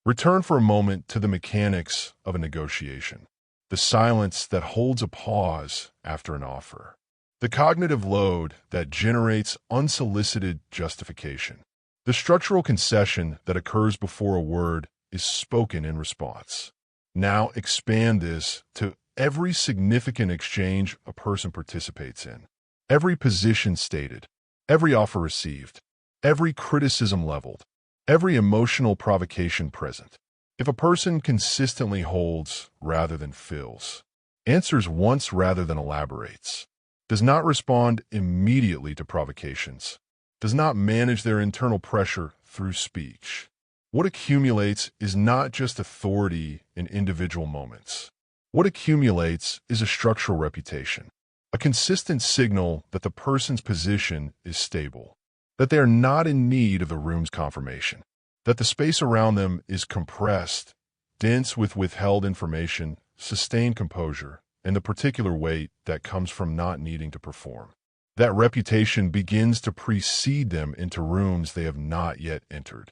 Return for a moment to the mechanics of a negotiation. The silence that holds a pause after an offer. The cognitive load that generates unsolicited justification. The structural concession that occurs before a word is spoken in response. Now expand this to every significant exchange a person participates in. Every position stated, every offer received, every criticism leveled, every emotional provocation present. If a person consistently holds rather than fills, answers once rather than elaborates, does not respond immediately to provocations, does not manage their internal pressure through speech, what accumulates is not just authority in individual moments. What accumulates is a structural reputation, a consistent signal that the person's position is stable, that they are not in need of the room's confirmation, that the space around them is compressed, dense with withheld information, sustained composure, and the particular weight that comes from not needing to perform. That reputation begins to precede them into rooms they have not yet entered.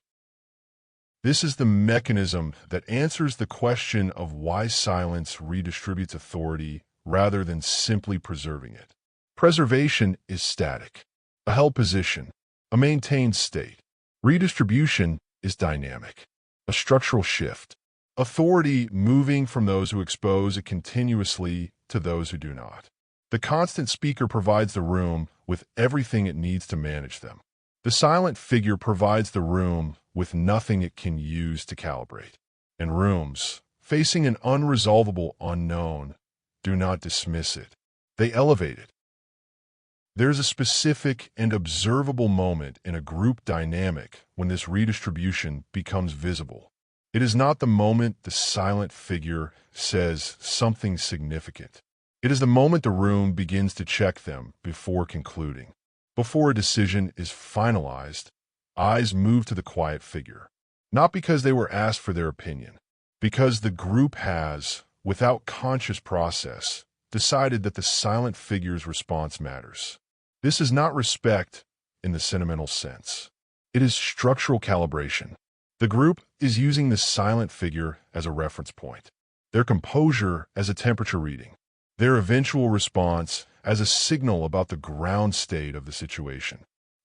This is the mechanism that answers the question of why silence redistributes authority rather than simply preserving it. Preservation is static, a held position, a maintained state. Redistribution is dynamic, a structural shift, authority moving from those who expose it continuously to those who do not. The constant speaker provides the room with everything it needs to manage them. The silent figure provides the room with nothing it can use to calibrate. And rooms, facing an unresolvable unknown, do not dismiss it. They elevate it. There's a specific and observable moment in a group dynamic when this redistribution becomes visible. It is not the moment the silent figure says something significant. It is the moment the room begins to check them before concluding. Before a decision is finalized, eyes move to the quiet figure, not because they were asked for their opinion, because the group has, without conscious process, decided that the silent figure's response matters. This is not respect in the sentimental sense. It is structural calibration. The group is using the silent figure as a reference point, their composure as a temperature reading, their eventual response as a signal about the ground state of the situation.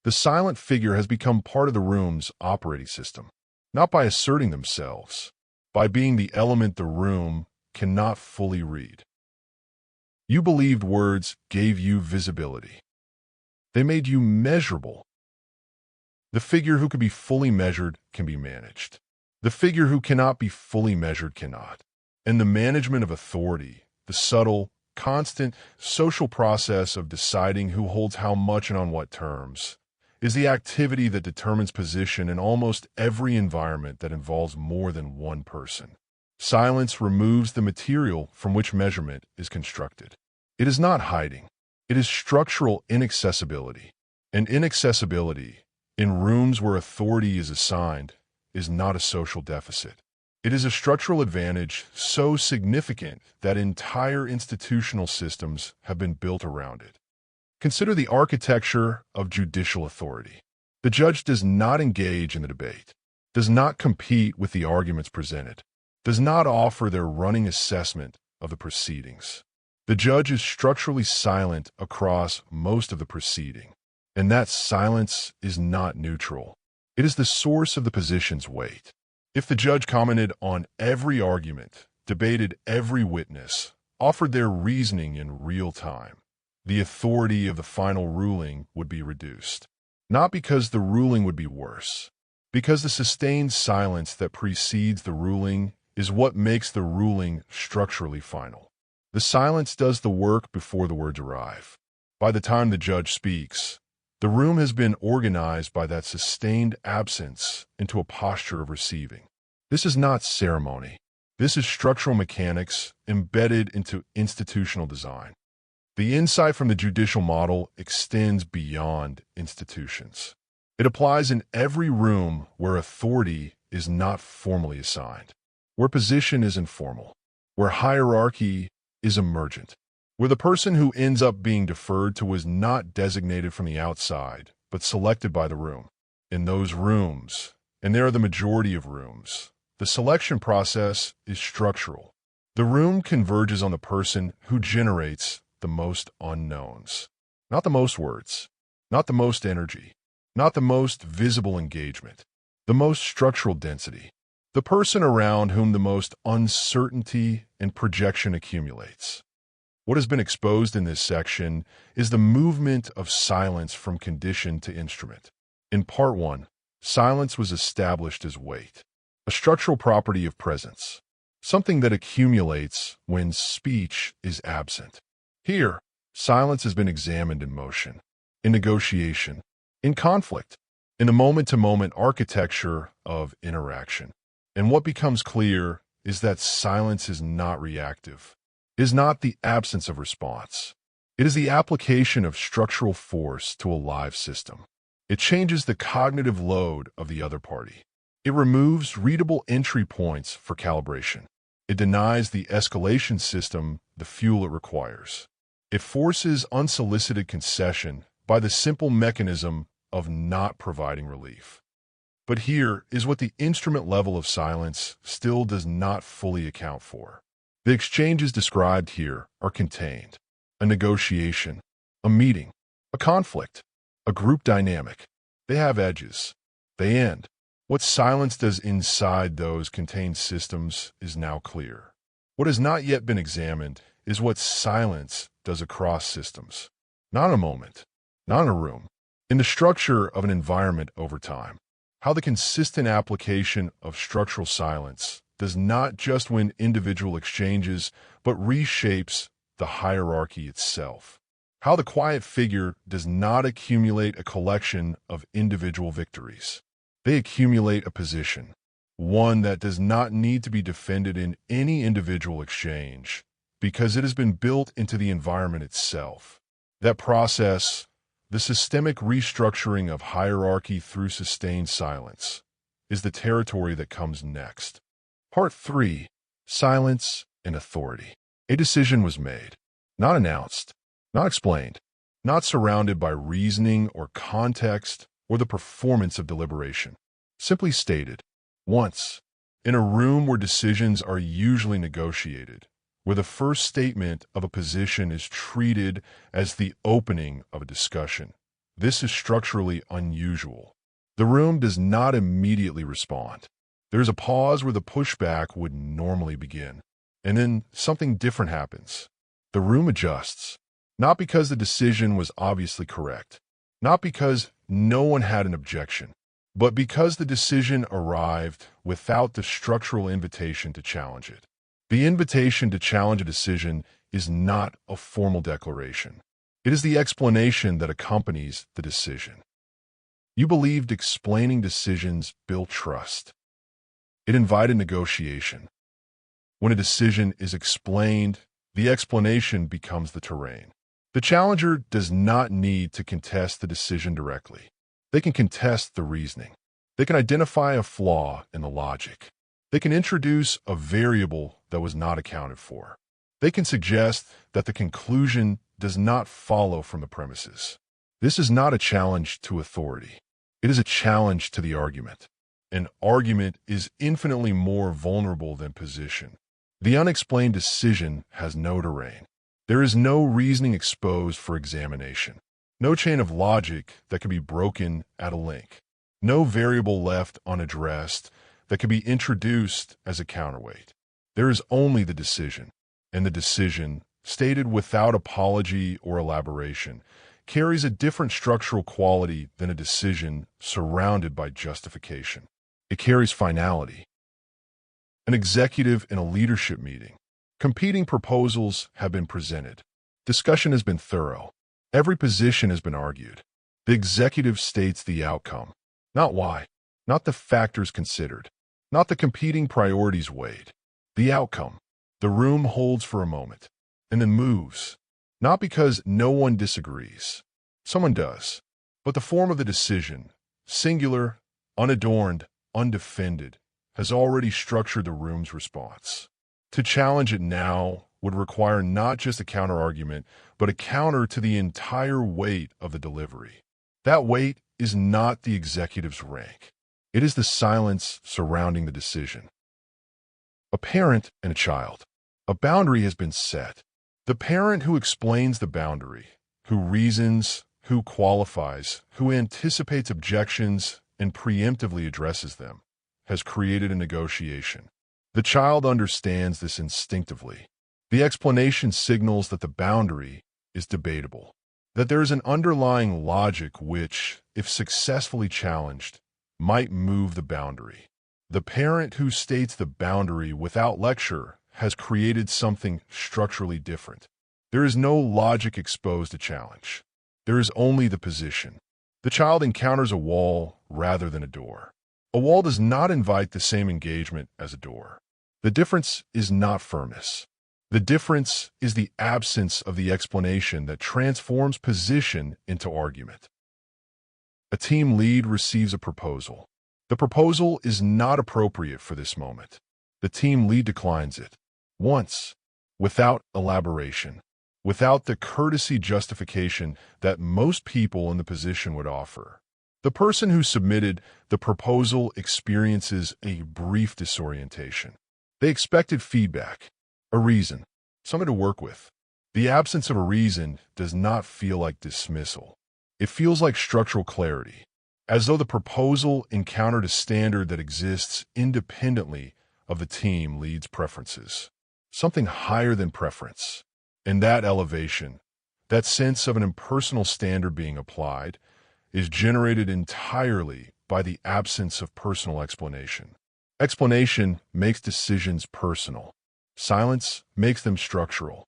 The silent figure has become part of the room's operating system, not by asserting themselves, by being the element the room cannot fully read. You believed words gave you visibility. They made you measurable. The figure who can be fully measured can be managed. The figure who cannot be fully measured cannot. And the management of authority, the subtle, constant social process of deciding who holds how much and on what terms, is the activity that determines position in almost every environment that involves more than one person. Silence removes the material from which measurement is constructed. It is not hiding. It is structural inaccessibility. And inaccessibility, in rooms where authority is assigned, is not a social deficit. It is a structural advantage so significant that entire institutional systems have been built around it. Consider the architecture of judicial authority. The judge does not engage in the debate, does not compete with the arguments presented, does not offer their running assessment of the proceedings. The judge is structurally silent across most of the proceeding, and that silence is not neutral. It is the source of the position's weight. If the judge commented on every argument, debated every witness, offered their reasoning in real time, the authority of the final ruling would be reduced. Not because the ruling would be worse, because the sustained silence that precedes the ruling is what makes the ruling structurally final. The silence does the work before the words arrive. By the time the judge speaks, the room has been organized by that sustained absence into a posture of receiving. This is not ceremony. This is structural mechanics embedded into institutional design. The insight from the judicial model extends beyond institutions. It applies in every room where authority is not formally assigned, where position is informal, where hierarchy is emergent, where the person who ends up being deferred to was not designated from the outside, but selected by the room. In those rooms, and there are the majority of rooms, the selection process is structural. The room converges on the person who generates the most unknowns. Not the most words, not the most energy, not the most visible engagement, the most structural density. The person around whom the most uncertainty and projection accumulates. What has been exposed in this section is the movement of silence from condition to instrument. In Part 1, silence was established as weight, a structural property of presence, something that accumulates when speech is absent. Here, silence has been examined in motion, in negotiation, in conflict, in the moment-to-moment architecture of interaction. And what becomes clear is that silence is not reactive. It is not the absence of response. It is the application of structural force to a live system. It changes the cognitive load of the other party. It removes readable entry points for calibration. It denies the escalation system the fuel it requires. It forces unsolicited concession by the simple mechanism of not providing relief. But here is what the instrument level of silence still does not fully account for. The exchanges described here are contained. A negotiation, a meeting, a conflict, a group dynamic. They have edges. They end. What silence does inside those contained systems is now clear. What has not yet been examined is what silence does across systems. Not in a moment, not in a room, in the structure of an environment over time. How the consistent application of structural silence does not just win individual exchanges, but reshapes the hierarchy itself. How the quiet figure does not accumulate a collection of individual victories. They accumulate a position, one that does not need to be defended in any individual exchange, because it has been built into the environment itself. That process, the systemic restructuring of hierarchy through sustained silence, is the territory that comes next. Part 3. Silence and Authority. A decision was made, not announced, not explained, not surrounded by reasoning or context or the performance of deliberation. Simply stated, once, in a room where decisions are usually negotiated, where the first statement of a position is treated as the opening of a discussion. This is structurally unusual. The room does not immediately respond. There is a pause where the pushback would normally begin, and then something different happens. The room adjusts, not because the decision was obviously correct, not because no one had an objection, but because the decision arrived without the structural invitation to challenge it. The invitation to challenge a decision is not a formal declaration. It is the explanation that accompanies the decision. You believed explaining decisions built trust. It invited negotiation. When a decision is explained, the explanation becomes the terrain. The challenger does not need to contest the decision directly. They can contest the reasoning. They can identify a flaw in the logic. They can introduce a variable that was not accounted for. They can suggest that the conclusion does not follow from the premises. This is not a challenge to authority. It is a challenge to the argument. An argument is infinitely more vulnerable than position. The unexplained decision has no terrain. There is no reasoning exposed for examination. No chain of logic that can be broken at a link. No variable left unaddressed that can be introduced as a counterweight. There is only the decision, and the decision, stated without apology or elaboration, carries a different structural quality than a decision surrounded by justification. It carries finality. An executive in a leadership meeting. Competing proposals have been presented. Discussion has been thorough. Every position has been argued. The executive states the outcome, not why, not the factors considered, not the competing priorities weighed. The outcome. The room holds for a moment, and then moves, not because no one disagrees. Someone does. But the form of the decision, singular, unadorned, undefended, has already structured the room's response. To challenge it now would require not just a counter-argument, but a counter to the entire weight of the delivery. That weight is not the executive's rank. It is the silence surrounding the decision. A parent and a child. A boundary has been set. The parent who explains the boundary, who reasons, who qualifies, who anticipates objections and preemptively addresses them, has created a negotiation. The child understands this instinctively. The explanation signals that the boundary is debatable, that there is an underlying logic which, if successfully challenged, might move the boundary. The parent who states the boundary without lecture has created something structurally different. There is no logic exposed to challenge. There is only the position. The child encounters a wall rather than a door. A wall does not invite the same engagement as a door. The difference is not firmness. The difference is the absence of the explanation that transforms position into argument. A team lead receives a proposal. The proposal is not appropriate for this moment. The team lead declines it. Once, without elaboration, without the courtesy justification that most people in the position would offer. The person who submitted the proposal experiences a brief disorientation. They expected feedback, a reason, something to work with. The absence of a reason does not feel like dismissal. It feels like structural clarity, as though the proposal encountered a standard that exists independently of the team lead's preferences. Something higher than preference. And that elevation, that sense of an impersonal standard being applied, is generated entirely by the absence of personal explanation. Explanation makes decisions personal. Silence makes them structural.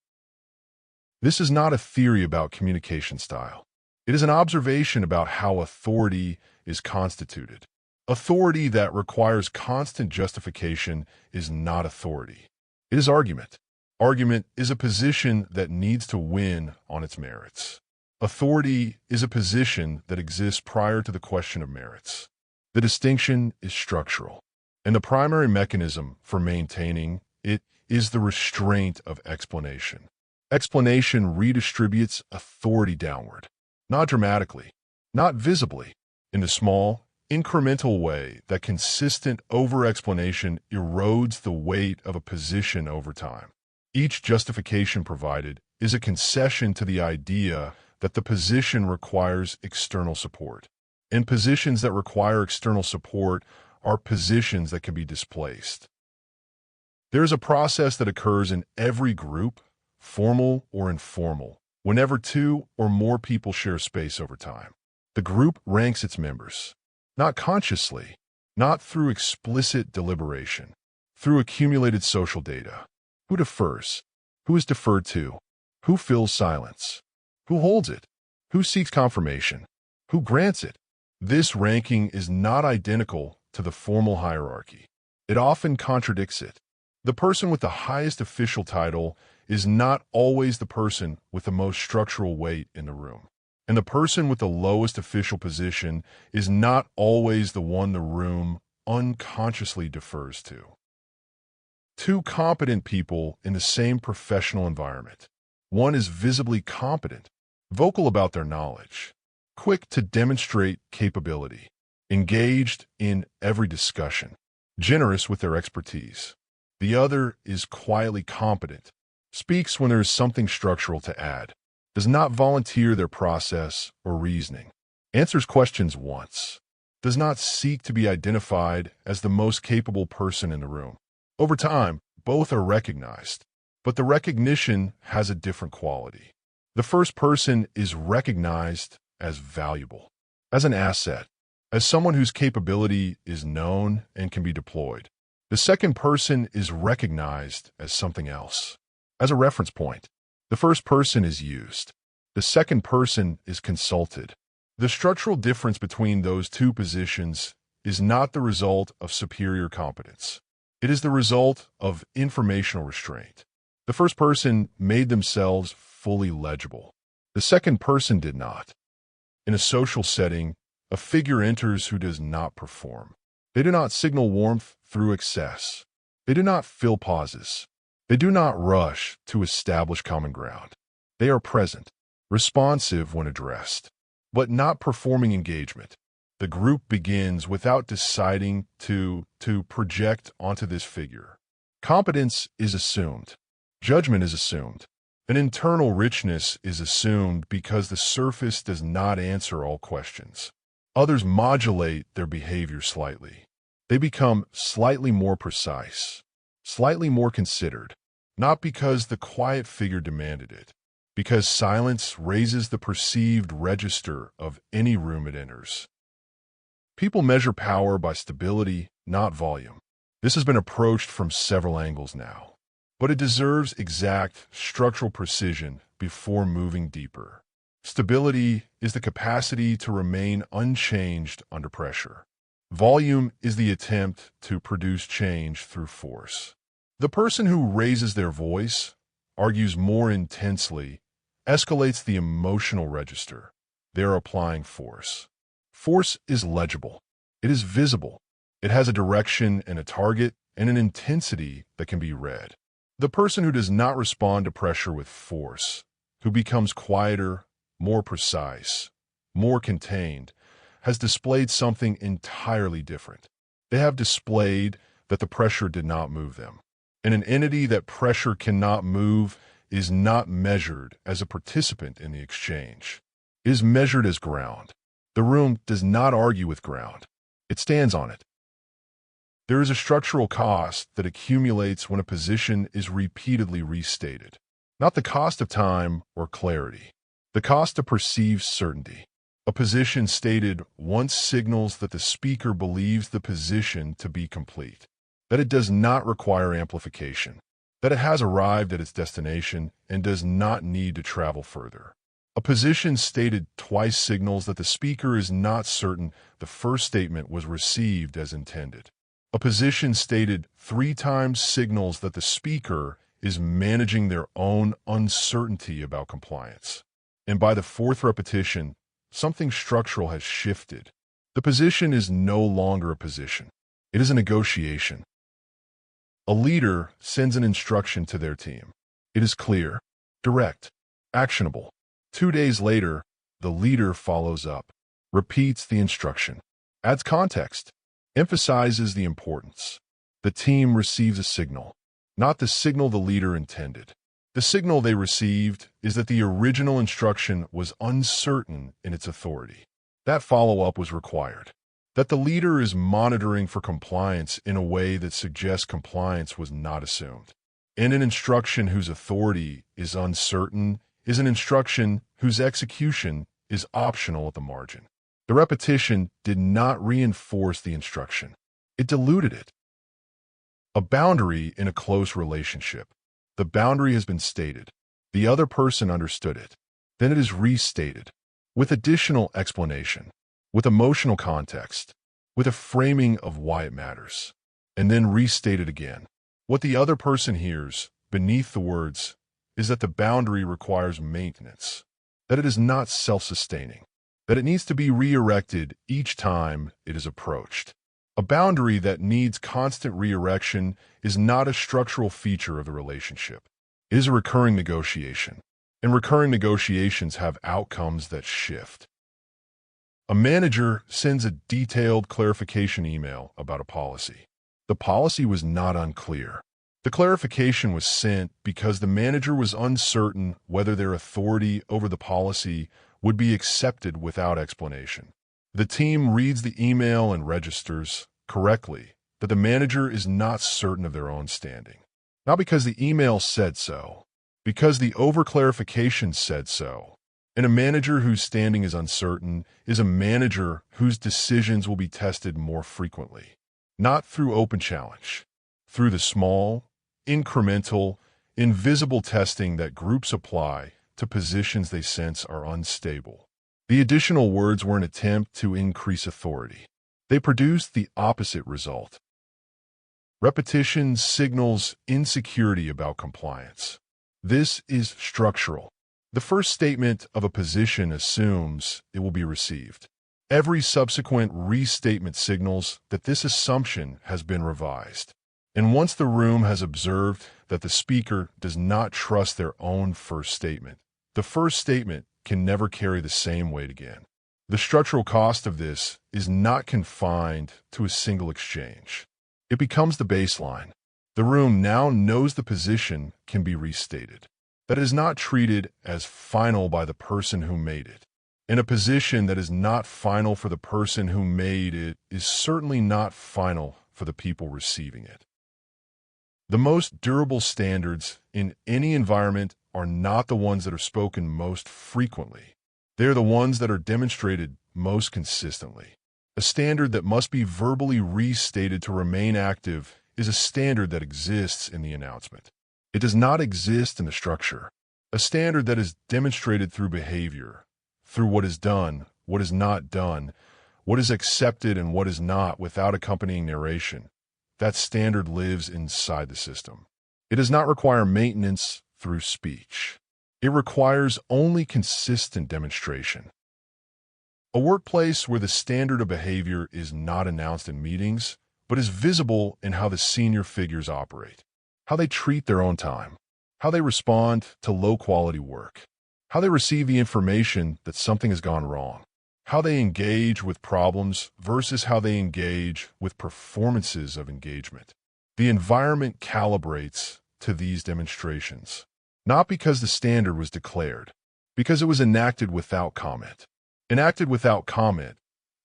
This is not a theory about communication style. It is an observation about how authority is constituted. Authority that requires constant justification is not authority. It is argument. Argument is a position that needs to win on its merits. Authority is a position that exists prior to the question of merits. The distinction is structural, and the primary mechanism for maintaining it is the restraint of explanation. Explanation redistributes authority downward, not dramatically, not visibly, in a small, incremental way that consistent over-explanation erodes the weight of a position over time. Each justification provided is a concession to the idea that the position requires external support. And positions that require external support are positions that can be displaced. There is a process that occurs in every group, formal or informal, whenever two or more people share space over time. The group ranks its members, not consciously, not through explicit deliberation, through accumulated social data. Who defers? Who is deferred to? Who fills silence? Who holds it? Who seeks confirmation? Who grants it? This ranking is not identical to the formal hierarchy. It often contradicts it. The person with the highest official title is not always the person with the most structural weight in the room. And the person with the lowest official position is not always the one the room unconsciously defers to. Two competent people in the same professional environment. One is visibly competent, vocal about their knowledge, quick to demonstrate capability, engaged in every discussion, generous with their expertise. The other is quietly competent, speaks when there is something structural to add, does not volunteer their process or reasoning, answers questions once, does not seek to be identified as the most capable person in the room. Over time, both are recognized, but the recognition has a different quality. The first person is recognized as valuable, as an asset, as someone whose capability is known and can be deployed. The second person is recognized as something else, as a reference point. The first person is used. The second person is consulted. The structural difference between those two positions is not the result of superior competence. It is the result of informational restraint. The first person made themselves fully legible. The second person did not. In a social setting, a figure enters who does not perform. They do not signal warmth through excess. They do not fill pauses. They do not rush to establish common ground. They are present, responsive when addressed, but not performing engagement. The group begins without deciding to project onto this figure. Competence is assumed. Judgment is assumed. An internal richness is assumed because the surface does not answer all questions. Others modulate their behavior slightly. They become slightly more precise, slightly more considered, not because the quiet figure demanded it, because silence raises the perceived register of any room it enters. People measure power by stability, not volume. This has been approached from several angles now, but it deserves exact structural precision before moving deeper. Stability is the capacity to remain unchanged under pressure. Volume is the attempt to produce change through force. The person who raises their voice, argues more intensely, escalates the emotional register. They are applying force. Force is legible. It is visible. It has a direction and a target and an intensity that can be read. The person who does not respond to pressure with force, who becomes quieter, more precise, more contained, has displayed something entirely different. They have displayed that the pressure did not move them. And an entity that pressure cannot move is not measured as a participant in the exchange. It is measured as ground. The room does not argue with ground. It stands on it. There is a structural cost that accumulates when a position is repeatedly restated. Not the cost of time or clarity. The cost of perceived certainty. A position stated once signals that the speaker believes the position to be complete, that it does not require amplification, that it has arrived at its destination and does not need to travel further. A position stated twice signals that the speaker is not certain the first statement was received as intended. A position stated 3 times signals that the speaker is managing their own uncertainty about compliance. And by the 4th repetition, something structural has shifted. The position is no longer a position. It is a negotiation. A leader sends an instruction to their team. It is clear, direct, actionable. 2 days later, the leader follows up, repeats the instruction, adds context, emphasizes the importance. The team receives a signal, not the signal the leader intended. The signal they received is that the original instruction was uncertain in its authority. That follow-up was required. That the leader is monitoring for compliance in a way that suggests compliance was not assumed. And an instruction whose authority is uncertain is an instruction whose execution is optional at the margin. The repetition did not reinforce the instruction. It diluted it. A boundary in a close relationship. The boundary has been stated. The other person understood it. Then it is restated, with additional explanation, with emotional context, with a framing of why it matters, and then restated again. What the other person hears, beneath the words, is that the boundary requires maintenance, that it is not self-sustaining, that it needs to be re-erected each time it is approached. A boundary that needs constant re-erection is not a structural feature of the relationship. It is a recurring negotiation, and recurring negotiations have outcomes that shift. A manager sends a detailed clarification email about a policy. The policy was not unclear. The clarification was sent because the manager was uncertain whether their authority over the policy would be accepted without explanation. The team reads the email and registers correctly that the manager is not certain of their own standing. Not because the email said so, because the over-clarification said so. And a manager whose standing is uncertain is a manager whose decisions will be tested more frequently, not through open challenge, through the small, incremental, invisible testing that groups apply to positions they sense are unstable. The additional words were an attempt to increase authority. They produced the opposite result. Repetition signals insecurity about compliance. This is structural. The first statement of a position assumes it will be received. Every subsequent restatement signals that this assumption has been revised. And once the room has observed that the speaker does not trust their own first statement, the first statement can never carry the same weight again. The structural cost of this is not confined to a single exchange. It becomes the baseline. The room now knows the position can be restated, that it is not treated as final by the person who made it. And a position that is not final for the person who made it is certainly not final for the people receiving it. The most durable standards in any environment are not the ones that are spoken most frequently. They are the ones that are demonstrated most consistently. A standard that must be verbally restated to remain active is a standard that exists in the announcement. It does not exist in the structure. A standard that is demonstrated through behavior, through what is done, what is not done, what is accepted and what is not without accompanying narration. That standard lives inside the system. It does not require maintenance through speech. It requires only consistent demonstration. A workplace where the standard of behavior is not announced in meetings, but is visible in how the senior figures operate, how they treat their own time, how they respond to low-quality work, how they receive the information that something has gone wrong, how they engage with problems versus how they engage with performances of engagement. The environment calibrates to these demonstrations, not because the standard was declared, because it was enacted without comment. Enacted without comment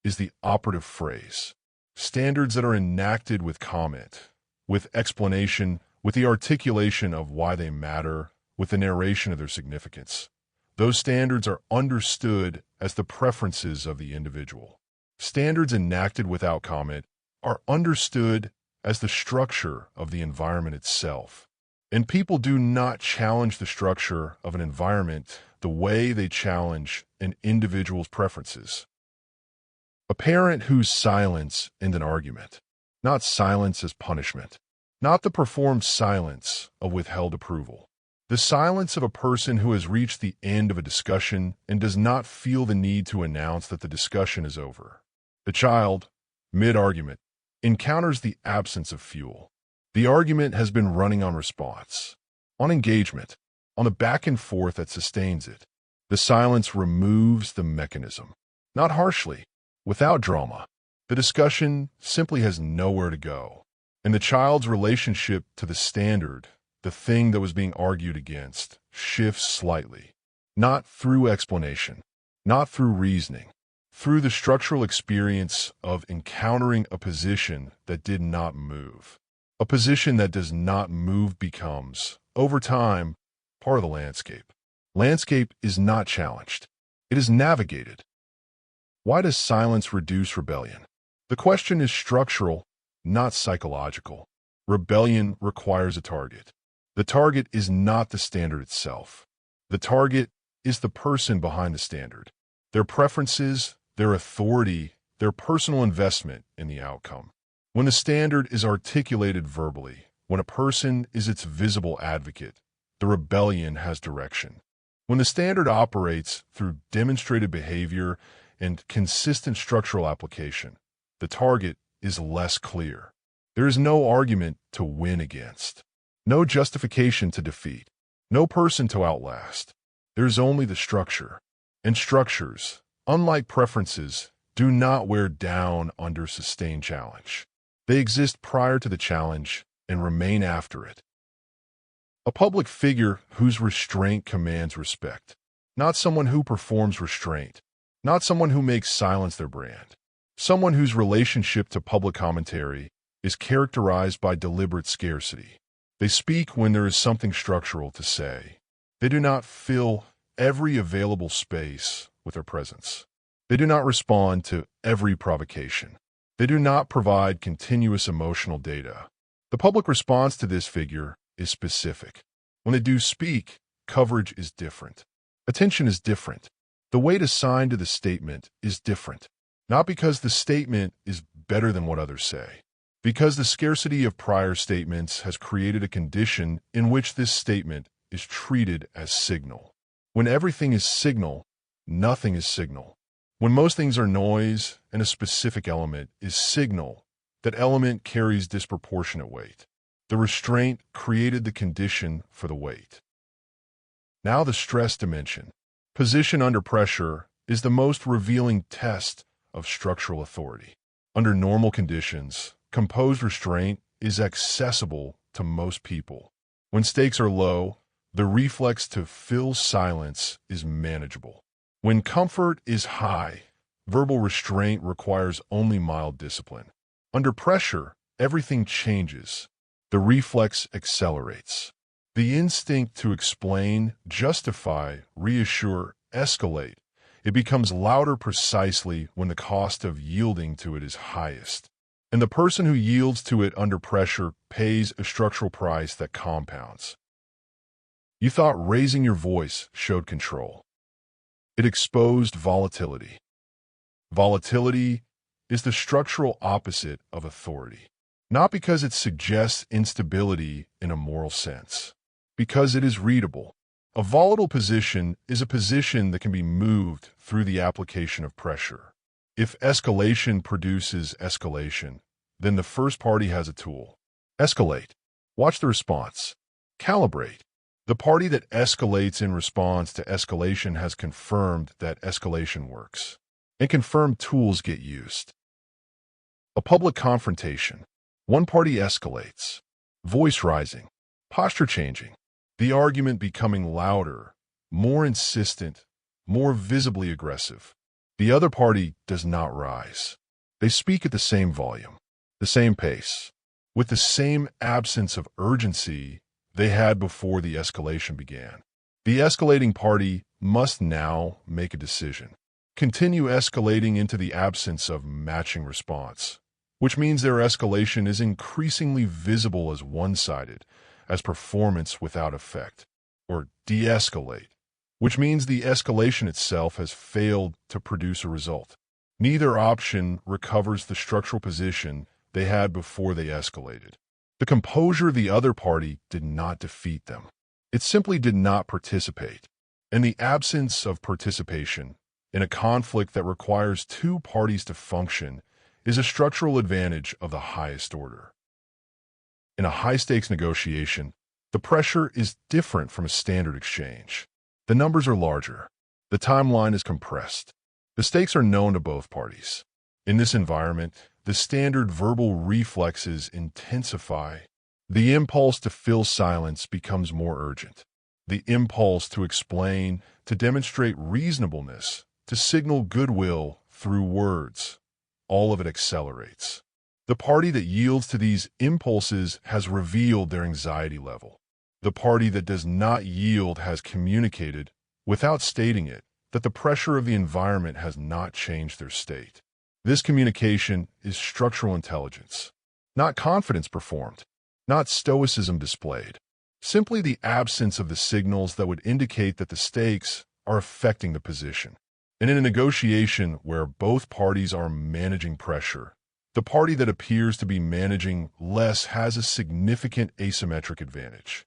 is the operative phrase. Standards that are enacted with comment, with explanation, with the articulation of why they matter, with the narration of their significance. Those standards are understood as the preferences of the individual. Standards enacted without comment are understood as the structure of the environment itself. And people do not challenge the structure of an environment the way they challenge an individual's preferences. A parent whose silence ends an argument, not silence as punishment, not the performed silence of withheld approval. The silence of a person who has reached the end of a discussion and does not feel the need to announce that the discussion is over. The child, mid-argument, encounters the absence of fuel. The argument has been running on response, on engagement, on the back and forth that sustains it. The silence removes the mechanism, not harshly, without drama. The discussion simply has nowhere to go. And the child's relationship to the standard, the thing that was being argued against, shifts slightly, not through explanation, not through reasoning, through the structural experience of encountering a position that did not move. A position that does not move becomes, over time, part of the landscape. Landscape is not challenged. It is navigated. Why does silence reduce rebellion? The question is structural, not psychological. Rebellion requires a target. The target is not the standard itself. The target is the person behind the standard, their preferences, their authority, their personal investment in the outcome. When the standard is articulated verbally, when a person is its visible advocate, the rebellion has direction. When the standard operates through demonstrated behavior and consistent structural application, the target is less clear. There is no argument to win against, no justification to defeat, no person to outlast. There is only the structure. And structures, unlike preferences, do not wear down under sustained challenge. They exist prior to the challenge and remain after it. A public figure whose restraint commands respect, not someone who performs restraint, not someone who makes silence their brand. Someone whose relationship to public commentary is characterized by deliberate scarcity. They speak when there is something structural to say. They do not fill every available space with their presence. They do not respond to every provocation. They do not provide continuous emotional data. The public response to this figure is specific. When they do speak, coverage is different. Attention is different. The weight assigned to the statement is different. Not because the statement is better than what others say, because the scarcity of prior statements has created a condition in which this statement is treated as signal. When everything is signal, nothing is signal. When most things are noise and a specific element is signal, that element carries disproportionate weight. The restraint created the condition for the weight. Now the stress dimension. Position under pressure is the most revealing test of structural authority. Under normal conditions, composed restraint is accessible to most people. When stakes are low, the reflex to fill silence is manageable. When comfort is high, verbal restraint requires only mild discipline. Under pressure, everything changes. The reflex accelerates. The instinct to explain, justify, reassure, escalate. It becomes louder precisely when the cost of yielding to it is highest. And the person who yields to it under pressure pays a structural price that compounds. You thought raising your voice showed control. It exposed volatility. Volatility is the structural opposite of authority. Not because it suggests instability in a moral sense, because it is readable. A volatile position is a position that can be moved through the application of pressure. If escalation produces escalation, then the first party has a tool. Escalate. Watch the response. Calibrate. The party that escalates in response to escalation has confirmed that escalation works. And confirmed tools get used. A public confrontation. One party escalates. Voice rising. Posture changing. The argument becoming louder, more insistent, more visibly aggressive. The other party does not rise. They speak at the same volume, the same pace, with the same absence of urgency they had before the escalation began. The escalating party must now make a decision. Continue escalating into the absence of matching response, which means their escalation is increasingly visible as one-sided, as performance without effect, or de-escalate, which means the escalation itself has failed to produce a result. Neither option recovers the structural position they had before they escalated. The composure of the other party did not defeat them. It simply did not participate. And the absence of participation in a conflict that requires two parties to function is a structural advantage of the highest order. In a high-stakes negotiation, the pressure is different from a standard exchange. The numbers are larger. The timeline is compressed. The stakes are known to both parties. In this environment, the standard verbal reflexes intensify. The impulse to fill silence becomes more urgent. The impulse to explain, to demonstrate reasonableness, to signal goodwill through words, all of it accelerates. The party that yields to these impulses has revealed their anxiety level. The party that does not yield has communicated, without stating it, that the pressure of the environment has not changed their state. This communication is structural intelligence, not confidence performed, not stoicism displayed, simply the absence of the signals that would indicate that the stakes are affecting the position. And in a negotiation where both parties are managing pressure, the party that appears to be managing less has a significant asymmetric advantage.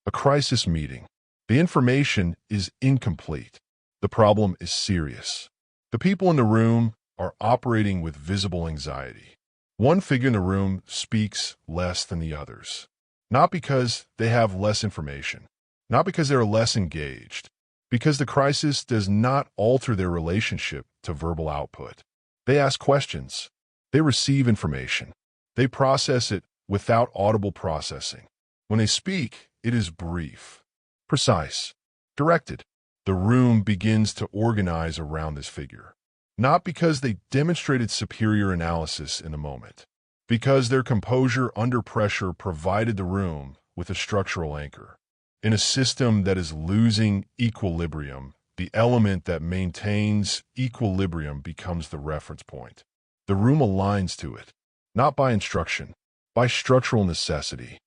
A crisis meeting. The information is incomplete. The problem is serious. The people in the room are operating with visible anxiety. One figure in the room speaks less than the others. Not because they have less information, not because they are less engaged, because the crisis does not alter their relationship to verbal output. They ask questions. They receive information. They process it without audible processing. When they speak, it is brief, precise, directed. The room begins to organize around this figure. Not because they demonstrated superior analysis in the moment, because their composure under pressure provided the room with a structural anchor. In a system that is losing equilibrium, the element that maintains equilibrium becomes the reference point. The room aligns to it, not by instruction, by structural necessity.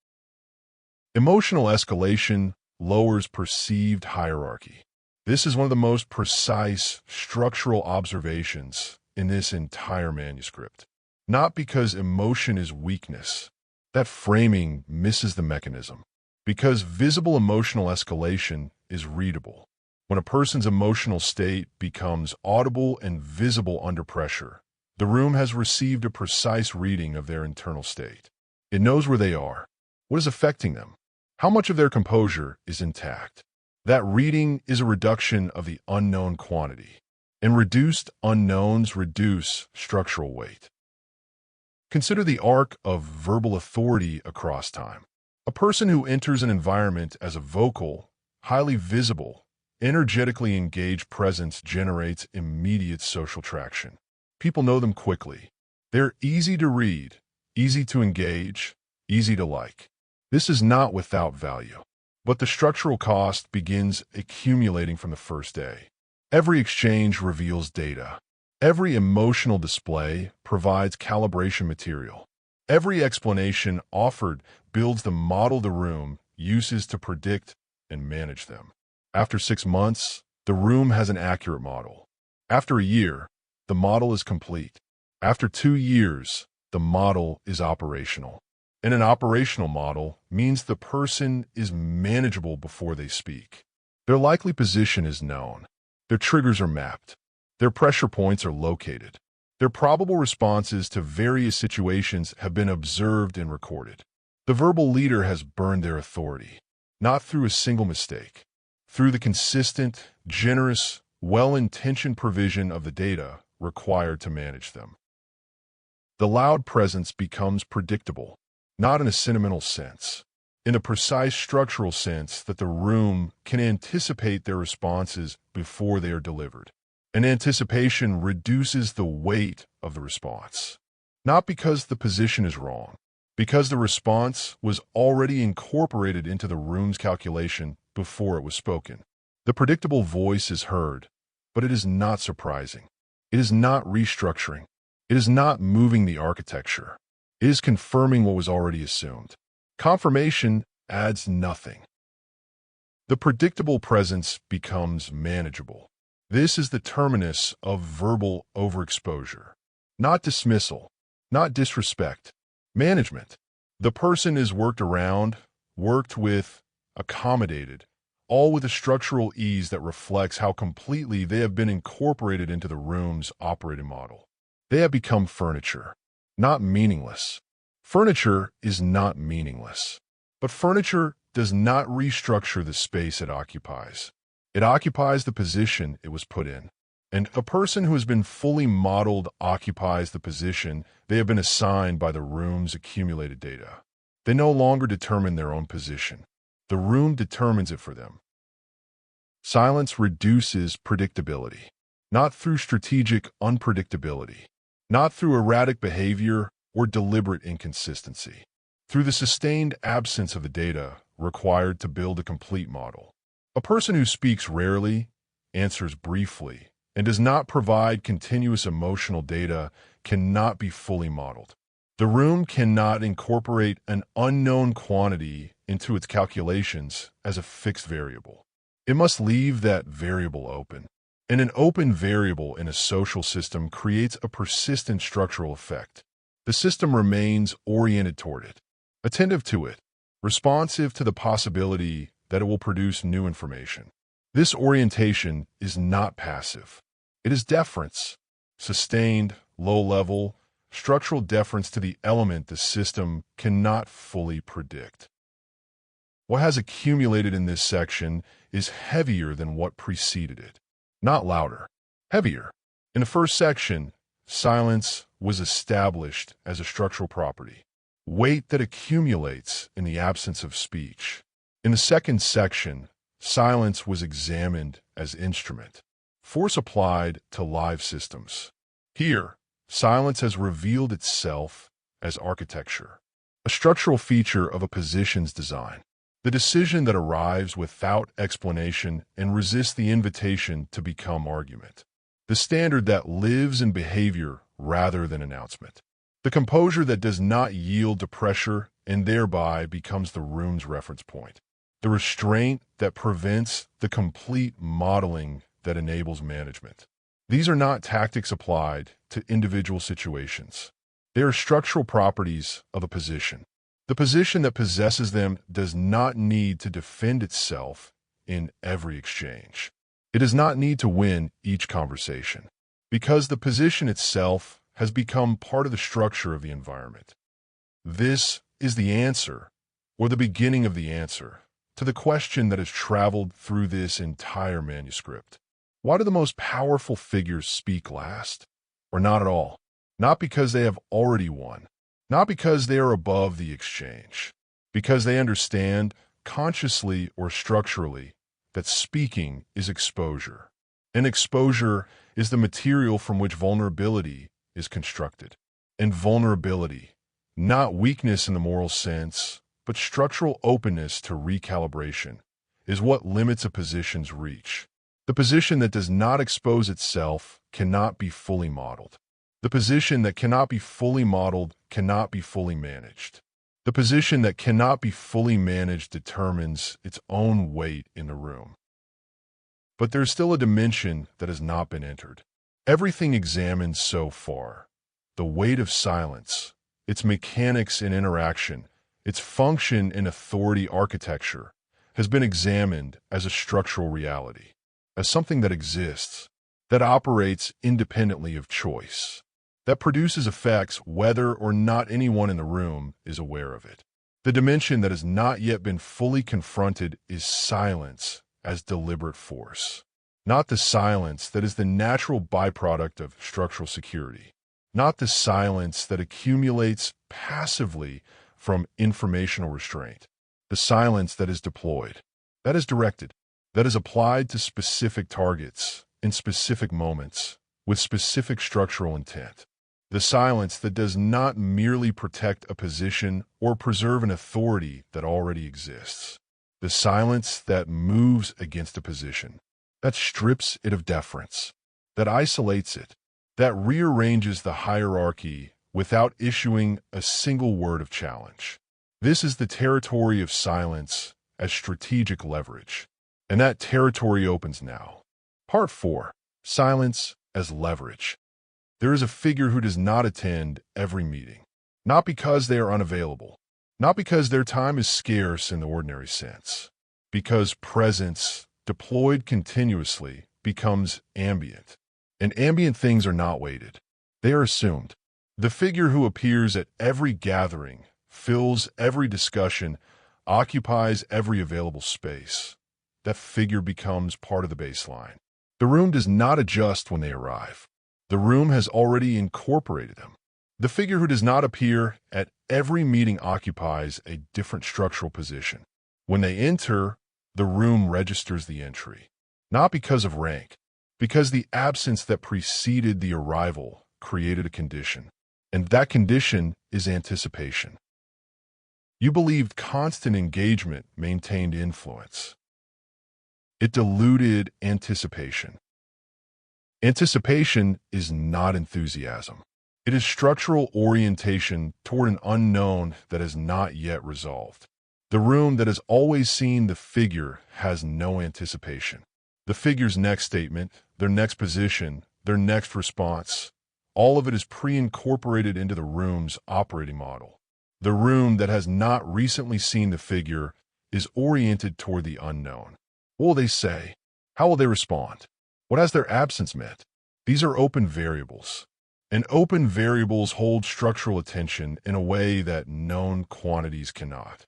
Emotional escalation lowers perceived hierarchy. This is one of the most precise structural observations in this entire manuscript. Not because emotion is weakness. That framing misses the mechanism. Because visible emotional escalation is readable. When a person's emotional state becomes audible and visible under pressure, the room has received a precise reading of their internal state. It knows where they are, what is affecting them, how much of their composure is intact. That reading is a reduction of the unknown quantity, and reduced unknowns reduce structural weight. Consider the arc of verbal authority across time. A person who enters an environment as a vocal, highly visible, energetically engaged presence generates immediate social traction. People know them quickly. They're easy to read, easy to engage, easy to like. This is not without value, but the structural cost begins accumulating from the first day. Every exchange reveals data. Every emotional display provides calibration material. Every explanation offered builds the model the room uses to predict and manage them. After 6 months, the room has an accurate model. After a year, the model is complete. After 2 years, the model is operational. And an operational model means the person is manageable before they speak. Their likely position is known. Their triggers are mapped. Their pressure points are located. Their probable responses to various situations have been observed and recorded. The verbal leader has burned their authority, not through a single mistake, through the consistent, generous, well-intentioned provision of the data required to manage them. The loud presence becomes predictable, not in a sentimental sense, in a precise structural sense that the room can anticipate their responses before they are delivered. And anticipation reduces the weight of the response, not because the position is wrong, because the response was already incorporated into the room's calculation before it was spoken. The predictable voice is heard, but it is not surprising. It is not restructuring. It is not moving the architecture. It is confirming what was already assumed. Confirmation adds nothing. The predictable presence becomes manageable. This is the terminus of verbal overexposure. Not dismissal, not disrespect. Management. The person is worked around, worked with, accommodated, all with a structural ease that reflects how completely they have been incorporated into the room's operating model. They have become furniture, not meaningless. Furniture is not meaningless, but furniture does not restructure the space it occupies. It occupies the position it was put in. And a person who has been fully modeled occupies the position they have been assigned by the room's accumulated data. They no longer determine their own position. The room determines it for them. Silence reduces predictability, not through strategic unpredictability, not through erratic behavior or deliberate inconsistency, through the sustained absence of the data required to build a complete model. A person who speaks rarely, answers briefly, and does not provide continuous emotional data cannot be fully modeled. The room cannot incorporate an unknown quantity into its calculations as a fixed variable. It must leave that variable open. And an open variable in a social system creates a persistent structural effect. The system remains oriented toward it, attentive to it, responsive to the possibility that it will produce new information. This orientation is not passive. It is deference, sustained, low-level, structural deference to the element the system cannot fully predict. What has accumulated in this section is heavier than what preceded it, not louder, heavier. In the first section, silence was established as a structural property, weight that accumulates in the absence of speech. In the second section, silence was examined as instrument, force applied to live systems. Here, silence has revealed itself as architecture, a structural feature of a position's design, the decision that arrives without explanation and resists the invitation to become argument, the standard that lives in behavior rather than announcement, the composure that does not yield to pressure and thereby becomes the room's reference point, the restraint that prevents the complete modeling that enables management. These are not tactics applied to individual situations. They are structural properties of a position. The position that possesses them does not need to defend itself in every exchange. It does not need to win each conversation, because the position itself has become part of the structure of the environment. This is the answer, or the beginning of the answer, to the question that has traveled through this entire manuscript. Why do the most powerful figures speak last? Or not at all? Not because they have already won. Not because they are above the exchange. Because they understand, consciously or structurally, that speaking is exposure. And exposure is the material from which vulnerability is constructed. And vulnerability, not weakness in the moral sense, but structural openness to recalibration, is what limits a position's reach. The position that does not expose itself cannot be fully modeled. The position that cannot be fully modeled cannot be fully managed. The position that cannot be fully managed determines its own weight in the room. But there's still a dimension that has not been entered. Everything examined so far, the weight of silence, its mechanics in interaction, its function in authority architecture, has been examined as a structural reality, as something that exists, that operates independently of choice, that produces effects whether or not anyone in the room is aware of it. The dimension that has not yet been fully confronted is silence as deliberate force, not the silence that is the natural byproduct of structural security, not the silence that accumulates passively from informational restraint, the silence that is deployed, that is directed, that is applied to specific targets in specific moments with specific structural intent, the silence that does not merely protect a position or preserve an authority that already exists, the silence that moves against a position, that strips it of deference, that isolates it, that rearranges the hierarchy without issuing a single word of challenge. This is the territory of silence as strategic leverage, and that territory opens now. Part 4. Silence as leverage. There is a figure who does not attend every meeting, not because they are unavailable, not because their time is scarce in the ordinary sense, because presence, deployed continuously, becomes ambient. And ambient things are not weighted. They are assumed. The figure who appears at every gathering, fills every discussion, occupies every available space. That figure becomes part of the baseline. The room does not adjust when they arrive. The room has already incorporated them. The figure who does not appear at every meeting occupies a different structural position. When they enter, the room registers the entry, not because of rank, because the absence that preceded the arrival created a condition, and that condition is anticipation. You believed constant engagement maintained influence. It diluted anticipation. Anticipation is not enthusiasm. It is structural orientation toward an unknown that is not yet resolved. The room that has always seen the figure has no anticipation. The figure's next statement, their next position, their next response, all of it is pre-incorporated into the room's operating model. The room that has not recently seen the figure is oriented toward the unknown. What will they say? How will they respond? What has their absence meant? These are open variables. And open variables hold structural attention in a way that known quantities cannot.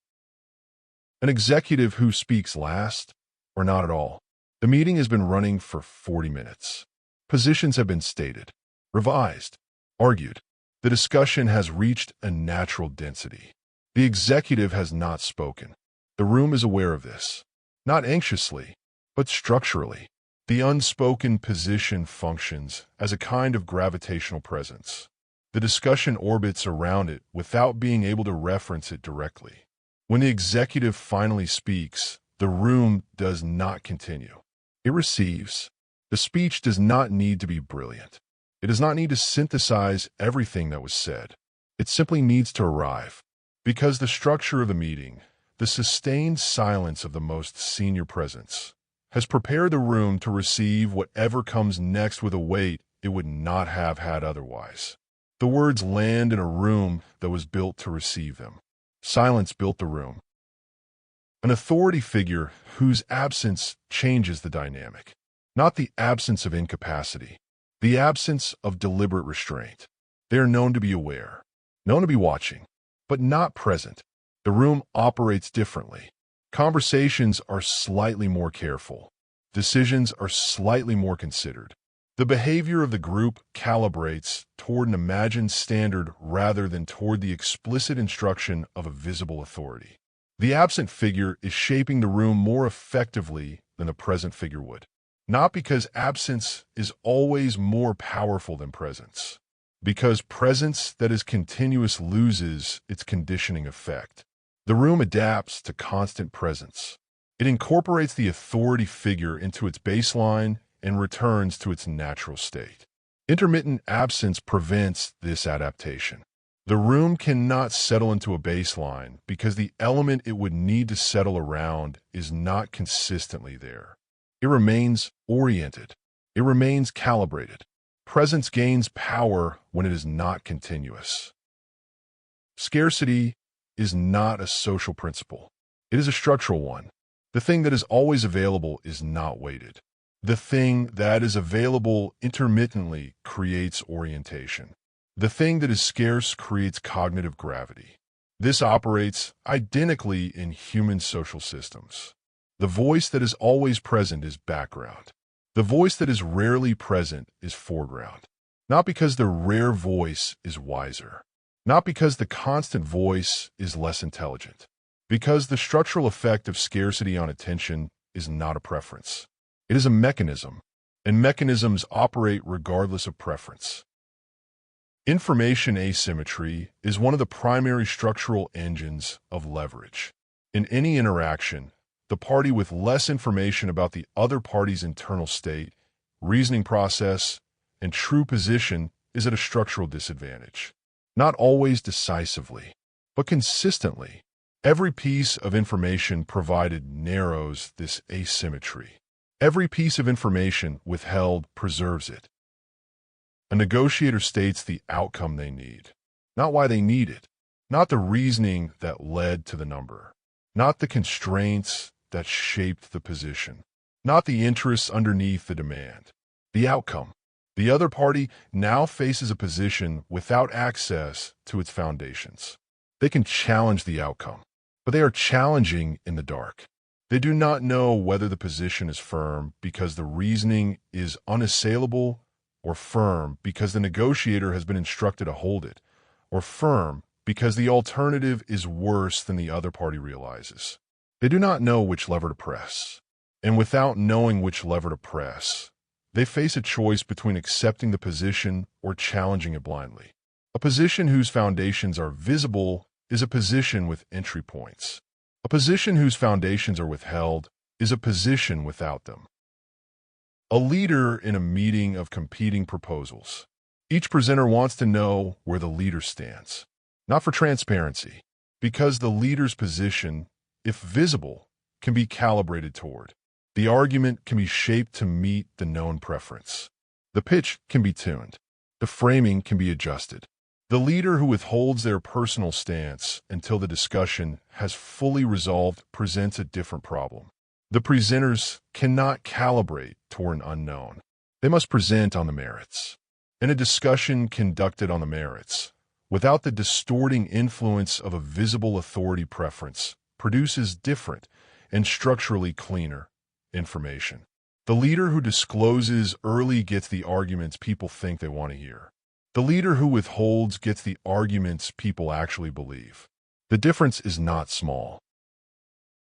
An executive who speaks last, or not at all. The meeting has been running for 40 minutes. Positions have been stated, revised, argued. The discussion has reached a natural density. The executive has not spoken. The room is aware of this, not anxiously, but structurally. The unspoken position functions as a kind of gravitational presence. The discussion orbits around it without being able to reference it directly. When the executive finally speaks, the room does not continue. It receives. The speech does not need to be brilliant. It does not need to synthesize everything that was said. It simply needs to arrive. Because the structure of the meeting, the sustained silence of the most senior presence, has prepared the room to receive whatever comes next with a weight it would not have had otherwise. The words land in a room that was built to receive them. Silence built the room. An authority figure whose absence changes the dynamic. Not the absence of incapacity, the absence of deliberate restraint. They are known to be aware, known to be watching, but not present. The room operates differently. Conversations are slightly more careful. Decisions are slightly more considered. The behavior of the group calibrates toward an imagined standard rather than toward the explicit instruction of a visible authority. The absent figure is shaping the room more effectively than the present figure would. Not because absence is always more powerful than presence, because presence that is continuous loses its conditioning effect. The room adapts to constant presence. It incorporates the authority figure into its baseline and returns to its natural state. Intermittent absence prevents this adaptation. The room cannot settle into a baseline because the element it would need to settle around is not consistently there. It remains oriented. It remains calibrated. Presence gains power when it is not continuous. Scarcity is not a social principle. It is a structural one. The thing that is always available is not weighted. The thing that is available intermittently creates orientation. The thing that is scarce creates cognitive gravity. This operates identically in human social systems. The voice that is always present is background. The voice that is rarely present is foreground. Not because the rare voice is wiser. Not because the constant voice is less intelligent. Because the structural effect of scarcity on attention is not a preference. It is a mechanism, and mechanisms operate regardless of preference. Information asymmetry is one of the primary structural engines of leverage. In any interaction, the party with less information about the other party's internal state, reasoning process, and true position is at a structural disadvantage. Not always decisively, but consistently. Every piece of information provided narrows this asymmetry. Every piece of information withheld preserves it. A negotiator states the outcome they need, not why they need it, not the reasoning that led to the number, not the constraints that shaped the position, not the interests underneath the demand, the outcome. The other party now faces a position without access to its foundations. They can challenge the outcome, but they are challenging in the dark. They do not know whether the position is firm because the reasoning is unassailable, or firm because the negotiator has been instructed to hold it, or firm because the alternative is worse than the other party realizes. They do not know which lever to press. And without knowing which lever to press, they face a choice between accepting the position or challenging it blindly. A position whose foundations are visible is a position with entry points. A position whose foundations are withheld is a position without them. A leader in a meeting of competing proposals. Each presenter wants to know where the leader stands, not for transparency, because the leader's position, if visible, can be calibrated toward. The argument can be shaped to meet the known preference. The pitch can be tuned. The framing can be adjusted. The leader who withholds their personal stance until the discussion has fully resolved presents a different problem. The presenters cannot calibrate toward an unknown. They must present on the merits. In a discussion conducted on the merits, without the distorting influence of a visible authority preference, produces different and structurally cleaner information. The leader who discloses early gets the arguments people think they want to hear. The leader who withholds gets the arguments people actually believe. The difference is not small.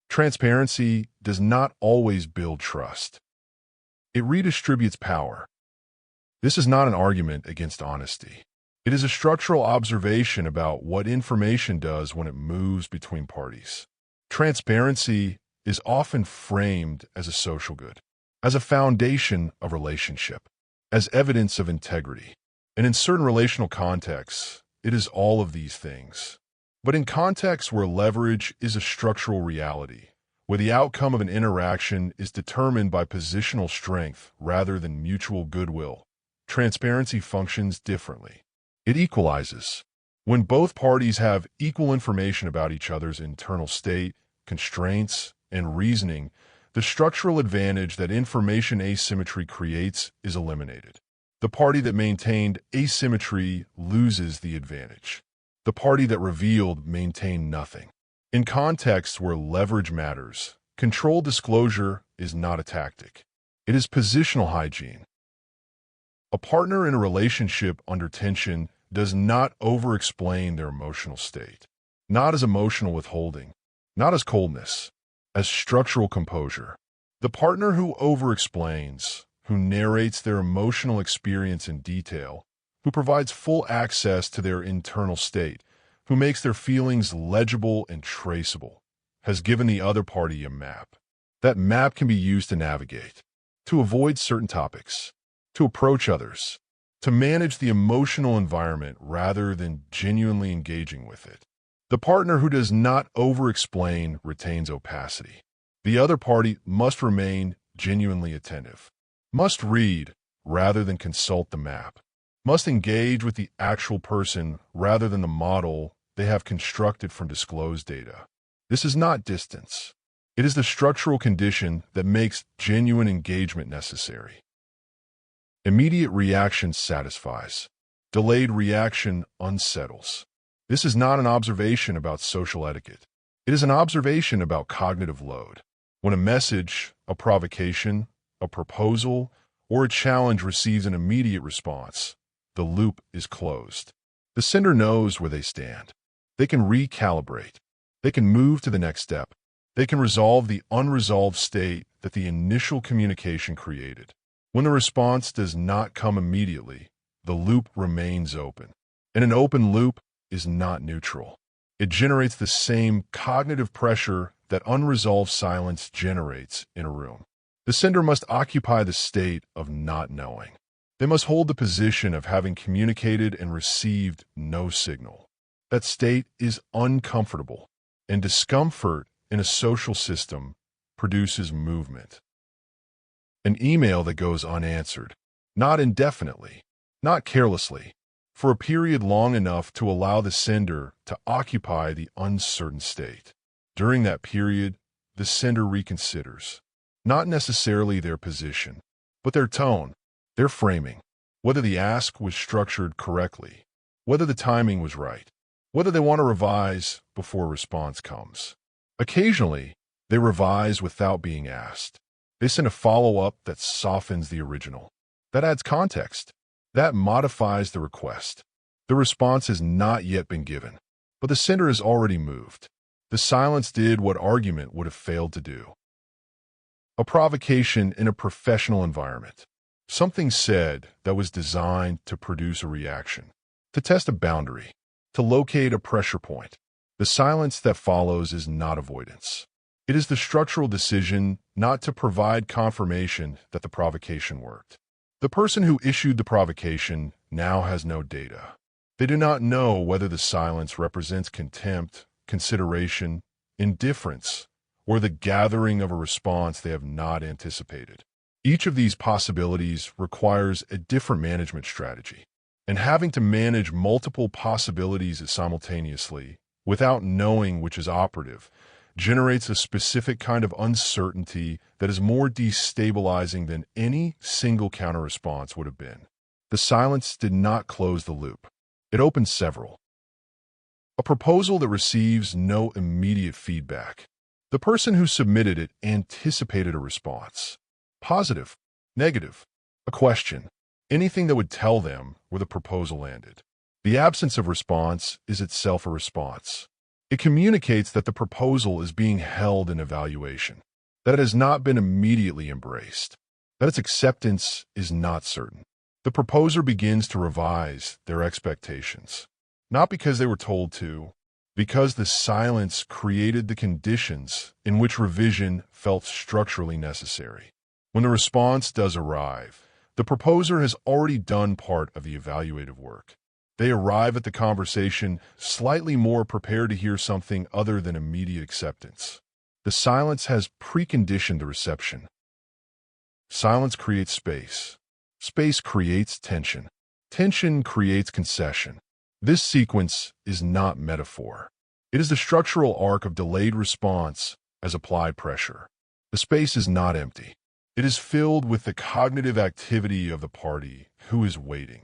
Transparency does not always build trust. It redistributes power. This is not an argument against honesty. It is a structural observation about what information does when it moves between parties. Transparency is often framed as a social good, as a foundation of relationship, as evidence of integrity. And in certain relational contexts, it is all of these things. But in contexts where leverage is a structural reality, where the outcome of an interaction is determined by positional strength rather than mutual goodwill, transparency functions differently. It equalizes. When both parties have equal information about each other's internal state, constraints, and reasoning, the structural advantage that information asymmetry creates is eliminated. The party that maintained asymmetry loses the advantage. The party that revealed maintained nothing. In contexts where leverage matters, controlled disclosure is not a tactic. It is positional hygiene. A partner in a relationship under tension does not over-explain their emotional state. Not as emotional withholding, not as coldness, as structural composure. The partner who over-explains, who narrates their emotional experience in detail, who provides full access to their internal state, who makes their feelings legible and traceable, has given the other party a map. That map can be used to navigate, to avoid certain topics, to approach others, to manage the emotional environment rather than genuinely engaging with it. The partner who does not over-explain retains opacity. The other party must remain genuinely attentive, must read rather than consult the map, must engage with the actual person rather than the model they have constructed from disclosed data. This is not distance. It is the structural condition that makes genuine engagement necessary. Immediate reaction satisfies. Delayed reaction unsettles. This is not an observation about social etiquette. It is an observation about cognitive load. When a message, a provocation, a proposal, or a challenge receives an immediate response, the loop is closed. The sender knows where they stand. They can recalibrate. They can move to the next step. They can resolve the unresolved state that the initial communication created. When the response does not come immediately, the loop remains open. And an open loop is not neutral. It generates the same cognitive pressure that unresolved silence generates in a room. The sender must occupy the state of not knowing. They must hold the position of having communicated and received no signal. That state is uncomfortable, and discomfort in a social system produces movement. An email that goes unanswered, not indefinitely, not carelessly, for a period long enough to allow the sender to occupy the uncertain state. During that period, the sender reconsiders, not necessarily their position, but their tone, their framing, whether the ask was structured correctly, whether the timing was right, whether they want to revise before a response comes. Occasionally, they revise without being asked. They send a follow-up that softens the original, that adds context, that modifies the request. The response has not yet been given, but the sender has already moved. The silence did what argument would have failed to do. A provocation in a professional environment. Something said that was designed to produce a reaction, to test a boundary, to locate a pressure point. The silence that follows is not avoidance. It is the structural decision not to provide confirmation that the provocation worked. The person who issued the provocation now has no data. They do not know whether the silence represents contempt, consideration, indifference, or the gathering of a response they have not anticipated. Each of these possibilities requires a different management strategy, and having to manage multiple possibilities simultaneously without knowing which is operative generates a specific kind of uncertainty that is more destabilizing than any single counter-response would have been. The silence did not close the loop. It opened several. A proposal that receives no immediate feedback. The person who submitted it anticipated a response. Positive, negative, a question, anything that would tell them where the proposal landed. The absence of response is itself a response. It communicates that the proposal is being held in evaluation, that it has not been immediately embraced, that its acceptance is not certain. The proposer begins to revise their expectations, not because they were told to, because the silence created the conditions in which revision felt structurally necessary. When the response does arrive, the proposer has already done part of the evaluative work. They arrive at the conversation slightly more prepared to hear something other than immediate acceptance. The silence has preconditioned the reception. Silence creates space. Space creates tension. Tension creates concession. This sequence is not metaphor. It is the structural arc of delayed response as applied pressure. The space is not empty. It is filled with the cognitive activity of the party who is waiting.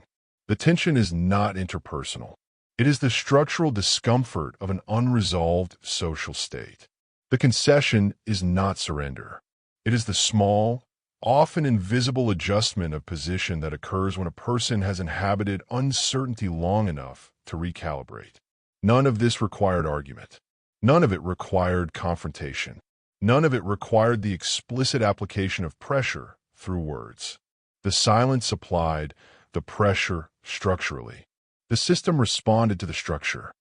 The tension is not interpersonal. It is the structural discomfort of an unresolved social state. The concession is not surrender. It is the small, often invisible adjustment of position that occurs when a person has inhabited uncertainty long enough to recalibrate. None of this required argument. None of it required confrontation. None of it required the explicit application of pressure through words. The silence applied the pressure structurally. The system responded to the structure.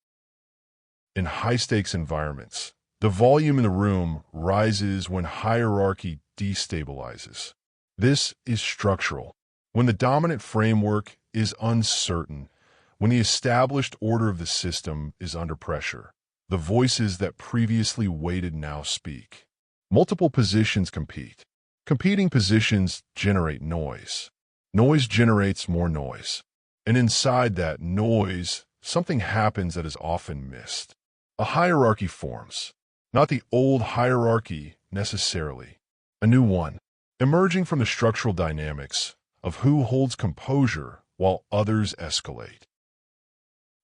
In high-stakes environments, the volume in the room rises when hierarchy destabilizes. This is structural. When the dominant framework is uncertain, when the established order of the system is under pressure, the voices that previously waited now speak. Multiple positions compete. Competing positions generate noise. Noise generates more noise. And inside that noise, something happens that is often missed. A hierarchy forms. Not the old hierarchy necessarily. A new one, emerging from the structural dynamics of who holds composure while others escalate.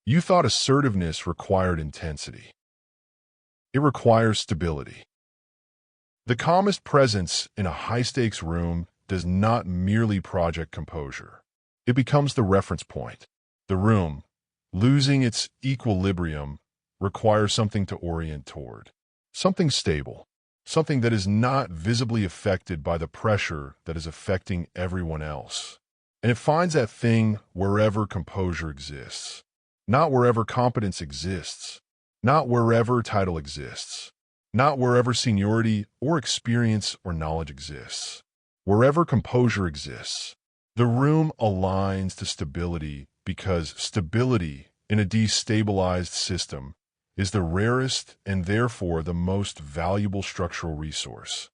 You thought assertiveness required intensity. It requires stability. The calmest presence in a high-stakes room does not merely project composure. It becomes the reference point. The room, losing its equilibrium, requires something to orient toward. Something stable. Something that is not visibly affected by the pressure that is affecting everyone else. And it finds that thing wherever composure exists. Not wherever competence exists. Not wherever title exists. Not wherever seniority or experience or knowledge exists. Wherever composure exists. The room aligns to stability because stability in a destabilized system is the rarest and therefore the most valuable structural resource.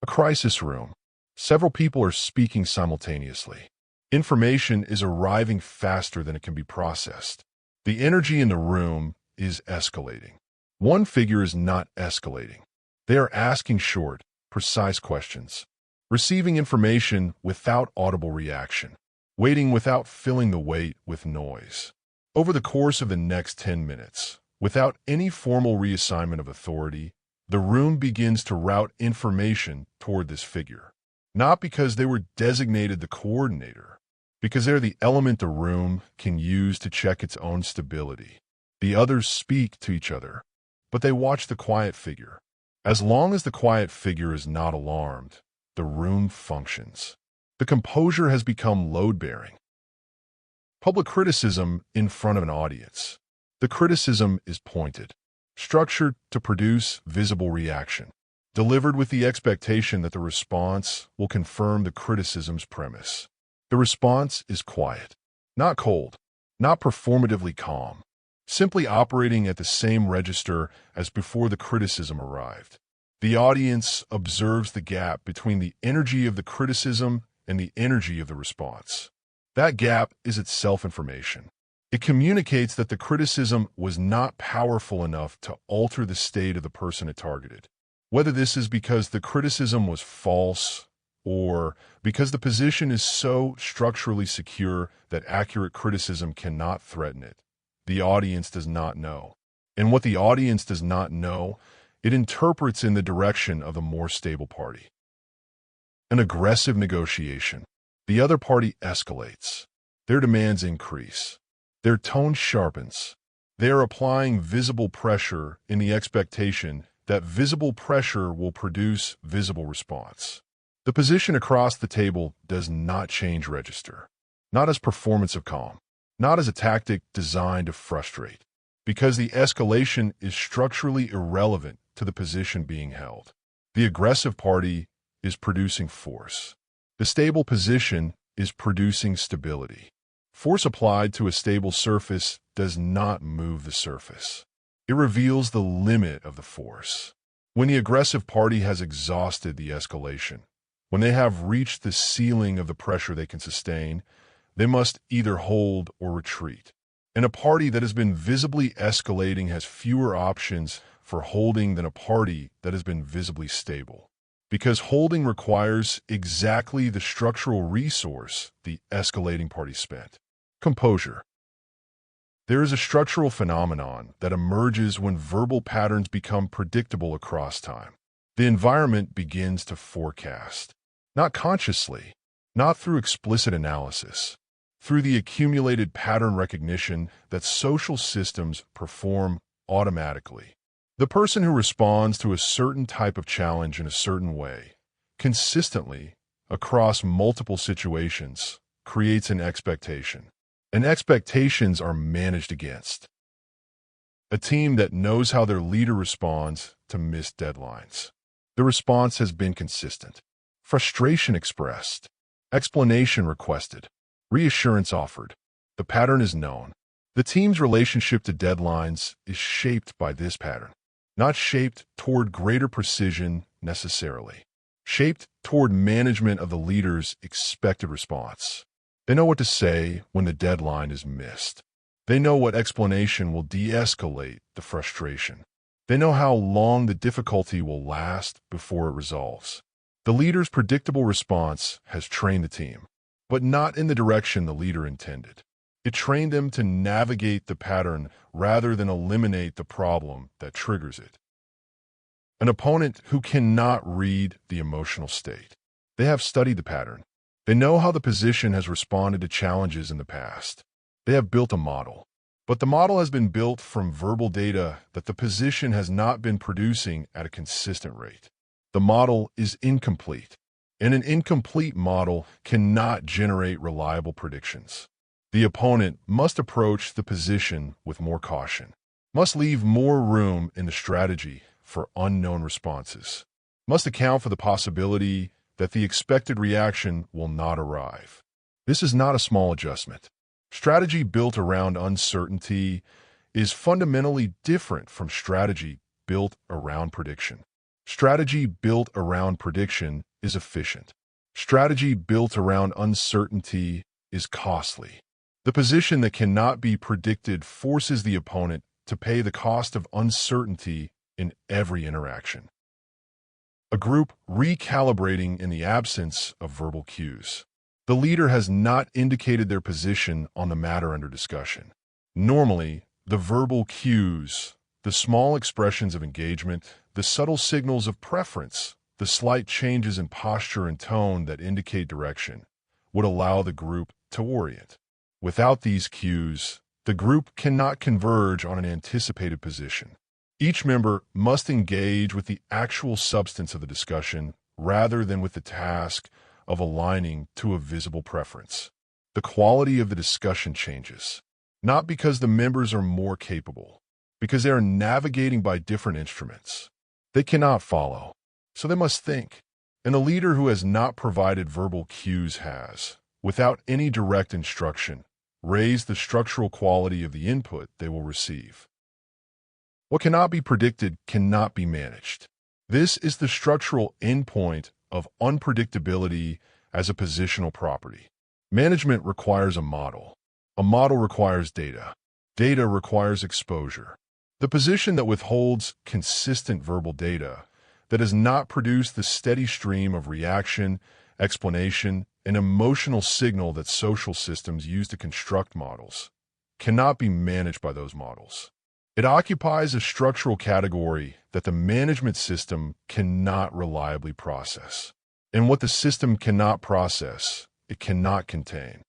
A crisis room. Several people are speaking simultaneously. Information is arriving faster than it can be processed. The energy in the room is escalating. One figure is not escalating. They are asking short, precise questions. Receiving information without audible reaction. Waiting without filling the wait with noise. Over the course of the next 10 minutes, without any formal reassignment of authority, the room begins to route information toward this figure. Not because they were designated the coordinator, because they're the element the room can use to check its own stability. The others speak to each other, but they watch the quiet figure. As long as the quiet figure is not alarmed, the room functions. The composure has become load-bearing. Public criticism in front of an audience. The criticism is pointed, structured to produce visible reaction, delivered with the expectation that the response will confirm the criticism's premise. The response is quiet, not cold, not performatively calm, simply operating at the same register as before the criticism arrived. The audience observes the gap between the energy of the criticism and the energy of the response. That gap is itself information. It communicates that the criticism was not powerful enough to alter the state of the person it targeted. Whether this is because the criticism was false or because the position is so structurally secure that accurate criticism cannot threaten it, the audience does not know. And what the audience does not know, it interprets in the direction of the more stable party. An aggressive negotiation. The other party escalates. Their demands increase. Their tone sharpens. They are applying visible pressure in the expectation that visible pressure will produce visible response. The position across the table does not change register. Not as performance of calm. Not as a tactic designed to frustrate. Because the escalation is structurally irrelevant to the position being held. The aggressive party is producing force. The stable position is producing stability. Force applied to a stable surface does not move the surface. It reveals the limit of the force. When the aggressive party has exhausted the escalation, when they have reached the ceiling of the pressure they can sustain, they must either hold or retreat. And a party that has been visibly escalating has fewer options for holding than a party that has been visibly stable. Because holding requires exactly the structural resource the escalating party spent. Composure. There is a structural phenomenon that emerges when verbal patterns become predictable across time. The environment begins to forecast, not consciously, not through explicit analysis, through the accumulated pattern recognition that social systems perform automatically. The person who responds to a certain type of challenge in a certain way, consistently, across multiple situations, creates an expectation. And expectations are managed against. A team that knows how their leader responds to missed deadlines. The response has been consistent. Frustration expressed. Explanation requested. Reassurance offered. The pattern is known. The team's relationship to deadlines is shaped by this pattern. Not shaped toward greater precision necessarily. Shaped toward management of the leader's expected response. They know what to say when the deadline is missed. They know what explanation will de-escalate the frustration. They know how long the difficulty will last before it resolves. The leader's predictable response has trained the team, but not in the direction the leader intended. It trained them to navigate the pattern rather than eliminate the problem that triggers it. An opponent who cannot read the emotional state. They have studied the pattern. They know how the position has responded to challenges in the past. They have built a model. But the model has been built from verbal data that the position has not been producing at a consistent rate. The model is incomplete, and an incomplete model cannot generate reliable predictions. The opponent must approach the position with more caution, must leave more room in the strategy for unknown responses, must account for the possibility that the expected reaction will not arrive. This is not a small adjustment. Strategy built around uncertainty is fundamentally different from strategy built around prediction. Strategy built around prediction is efficient. Strategy built around uncertainty is costly. The position that cannot be predicted forces the opponent to pay the cost of uncertainty in every interaction. A group recalibrating in the absence of verbal cues. The leader has not indicated their position on the matter under discussion. Normally, the verbal cues, the small expressions of engagement, the subtle signals of preference, the slight changes in posture and tone that indicate direction, would allow the group to orient. Without these cues, the group cannot converge on an anticipated position. Each member must engage with the actual substance of the discussion rather than with the task of aligning to a visible preference. The quality of the discussion changes, not because the members are more capable, because they are navigating by different instruments. They cannot follow, so they must think. And the leader who has not provided verbal cues has, without any direct instruction, raised the structural quality of the input they will receive. What cannot be predicted cannot be managed. This is the structural endpoint of unpredictability as a positional property. Management requires a model. A model requires data. Data requires exposure. The position that withholds consistent verbal data, that has not produced the steady stream of reaction, explanation, and emotional signal that social systems use to construct models, cannot be managed by those models. It occupies a structural category that the management system cannot reliably process. And what the system cannot process, it cannot contain.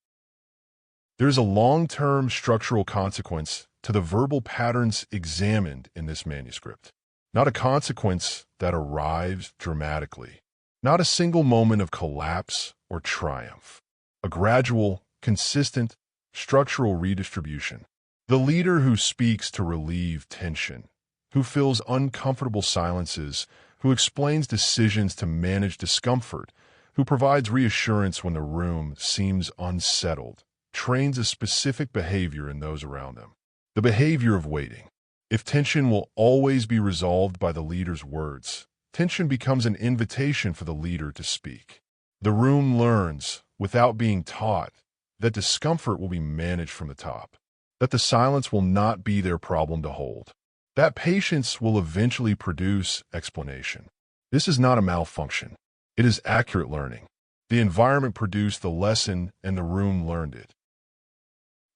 There is a long-term structural consequence to the verbal patterns examined in this manuscript. Not a consequence that arrives dramatically. Not a single moment of collapse or triumph. A gradual, consistent, structural redistribution. The leader who speaks to relieve tension, who fills uncomfortable silences, who explains decisions to manage discomfort, who provides reassurance when the room seems unsettled, trains a specific behavior in those around them. The behavior of waiting. If tension will always be resolved by the leader's words, tension becomes an invitation for the leader to speak. The room learns, without being taught, that discomfort will be managed from the top. That the silence will not be their problem to hold. That patience will eventually produce explanation. This is not a malfunction. It is accurate learning. The environment produced the lesson and the room learned it.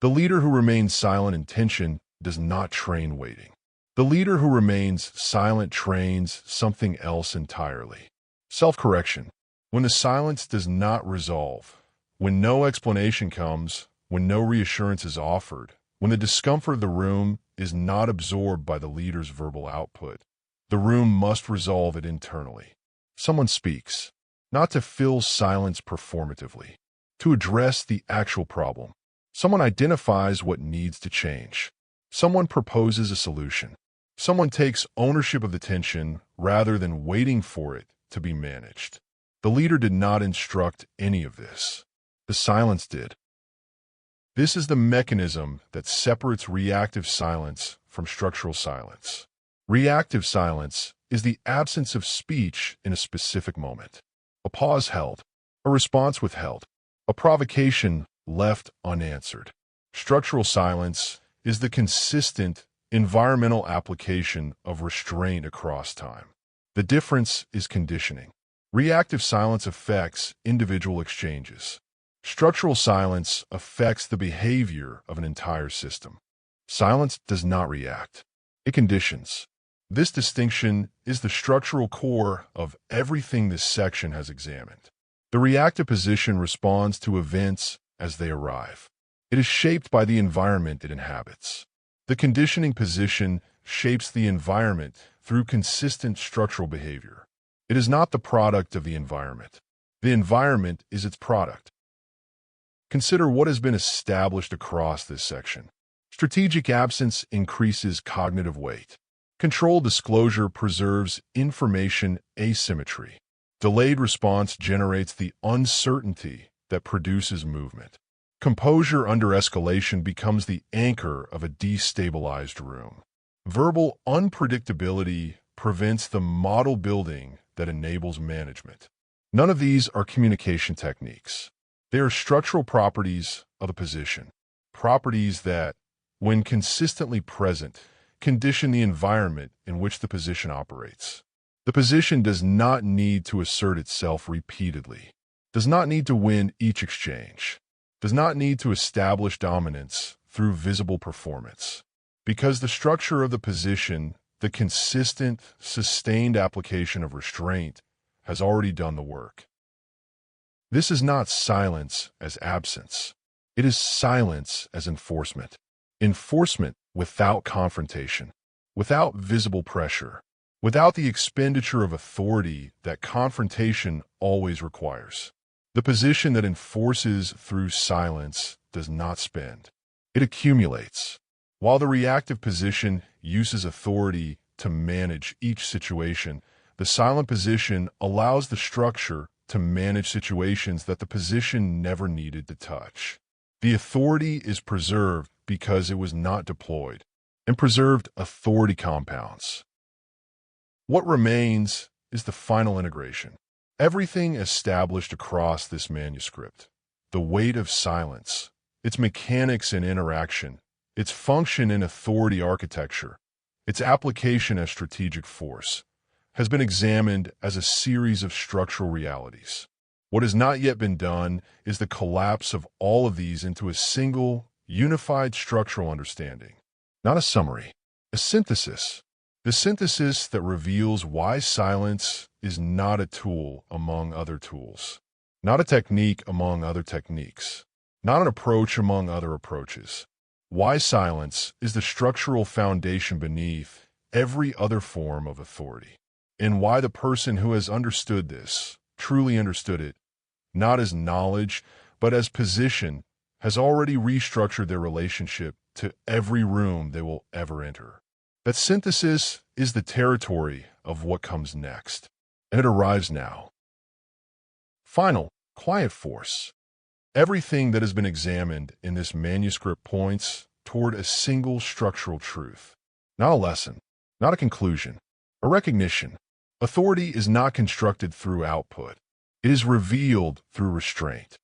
The leader who remains silent in tension does not train waiting. The leader who remains silent trains something else entirely. Self-correction. When the silence does not resolve, when no explanation comes, when no reassurance is offered, when the discomfort of the room is not absorbed by the leader's verbal output, the room must resolve it internally. Someone speaks, not to fill silence performatively, to address the actual problem. Someone identifies what needs to change. Someone proposes a solution. Someone takes ownership of the tension rather than waiting for it to be managed. The leader did not instruct any of this. The silence did. This is the mechanism that separates reactive silence from structural silence. Reactive silence is the absence of speech in a specific moment. A pause held, a response withheld, a provocation left unanswered. Structural silence is the consistent environmental application of restraint across time. The difference is conditioning. Reactive silence affects individual exchanges. Structural silence affects the behavior of an entire system. Silence does not react. It conditions. This distinction is the structural core of everything this section has examined. The reactive position responds to events as they arrive. It is shaped by the environment it inhabits. The conditioning position shapes the environment through consistent structural behavior. It is not the product of the environment. The environment is its product. Consider what has been established across this section. Strategic absence increases cognitive weight. Controlled disclosure preserves information asymmetry. Delayed response generates the uncertainty that produces movement. Composure under escalation becomes the anchor of a destabilized room. Verbal unpredictability prevents the model building that enables management. None of these are communication techniques. They are structural properties of the position, properties that, when consistently present, condition the environment in which the position operates. The position does not need to assert itself repeatedly, does not need to win each exchange, does not need to establish dominance through visible performance. Because the structure of the position, the consistent, sustained application of restraint, has already done the work. This is not silence as absence. It is silence as enforcement. Enforcement without confrontation, without visible pressure, without the expenditure of authority that confrontation always requires. The position that enforces through silence does not spend. It accumulates. While the reactive position uses authority to manage each situation, the silent position allows the structure to manage situations that the position never needed to touch. The authority is preserved because it was not deployed, and preserved authority compounds. What remains is the final integration. Everything established across this manuscript, the weight of silence, its mechanics and interaction, its function in authority architecture, its application as strategic force, has been examined as a series of structural realities. What has not yet been done is the collapse of all of these into a single, unified structural understanding. Not a summary, a synthesis. The synthesis that reveals why silence is not a tool among other tools, not a technique among other techniques, not an approach among other approaches. Why silence is the structural foundation beneath every other form of authority. And why the person who has understood this, truly understood it, not as knowledge, but as position, has already restructured their relationship to every room they will ever enter. That synthesis is the territory of what comes next, and it arrives now. Final, quiet force. Everything that has been examined in this manuscript points toward a single structural truth. Not a lesson, not a conclusion, a recognition. Authority is not constructed through output. It is revealed through restraint.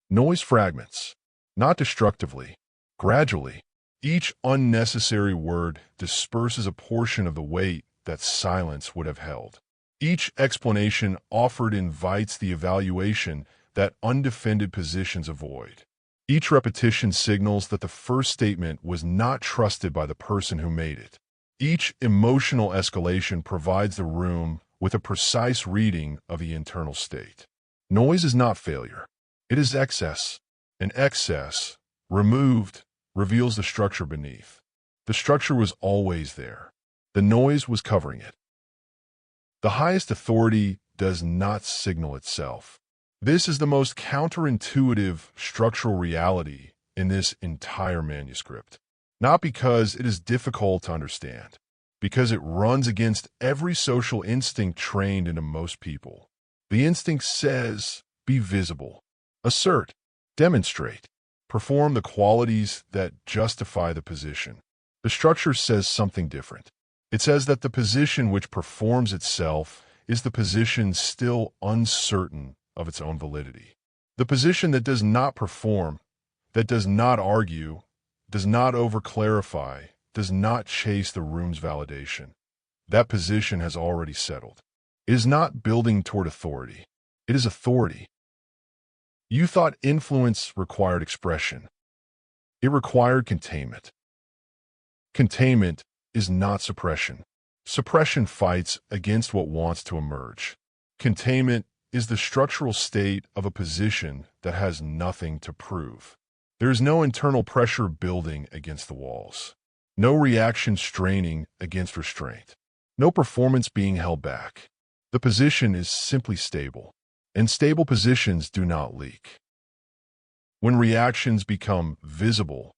Noise fragments, not destructively, gradually. Each unnecessary word disperses a portion of the weight that silence would have held. Each explanation offered invites the evaluation that undefended positions avoid. Each repetition signals that the first statement was not trusted by the person who made it. Each emotional escalation provides the room with a precise reading of the internal state. Noise is not failure. It is excess. And excess, removed, reveals the structure beneath. The structure was always there. The noise was covering it. The highest authority does not signal itself. This is the most counterintuitive structural reality in this entire manuscript. Not because it is difficult to understand, because it runs against every social instinct trained into most people. The instinct says, be visible, assert, demonstrate, perform the qualities that justify the position. The structure says something different. It says that the position which performs itself is the position still uncertain of its own validity. The position that does not perform, that does not argue, does not over-clarify, does not chase the room's validation. That position has already settled. It is not building toward authority. It is authority. You thought influence required expression. It required containment. Containment is not suppression. Suppression fights against what wants to emerge. Containment is the structural state of a position that has nothing to prove. There is no internal pressure building against the walls. No reaction straining against restraint. No performance being held back. The position is simply stable, and stable positions do not leak. When reactions become visible,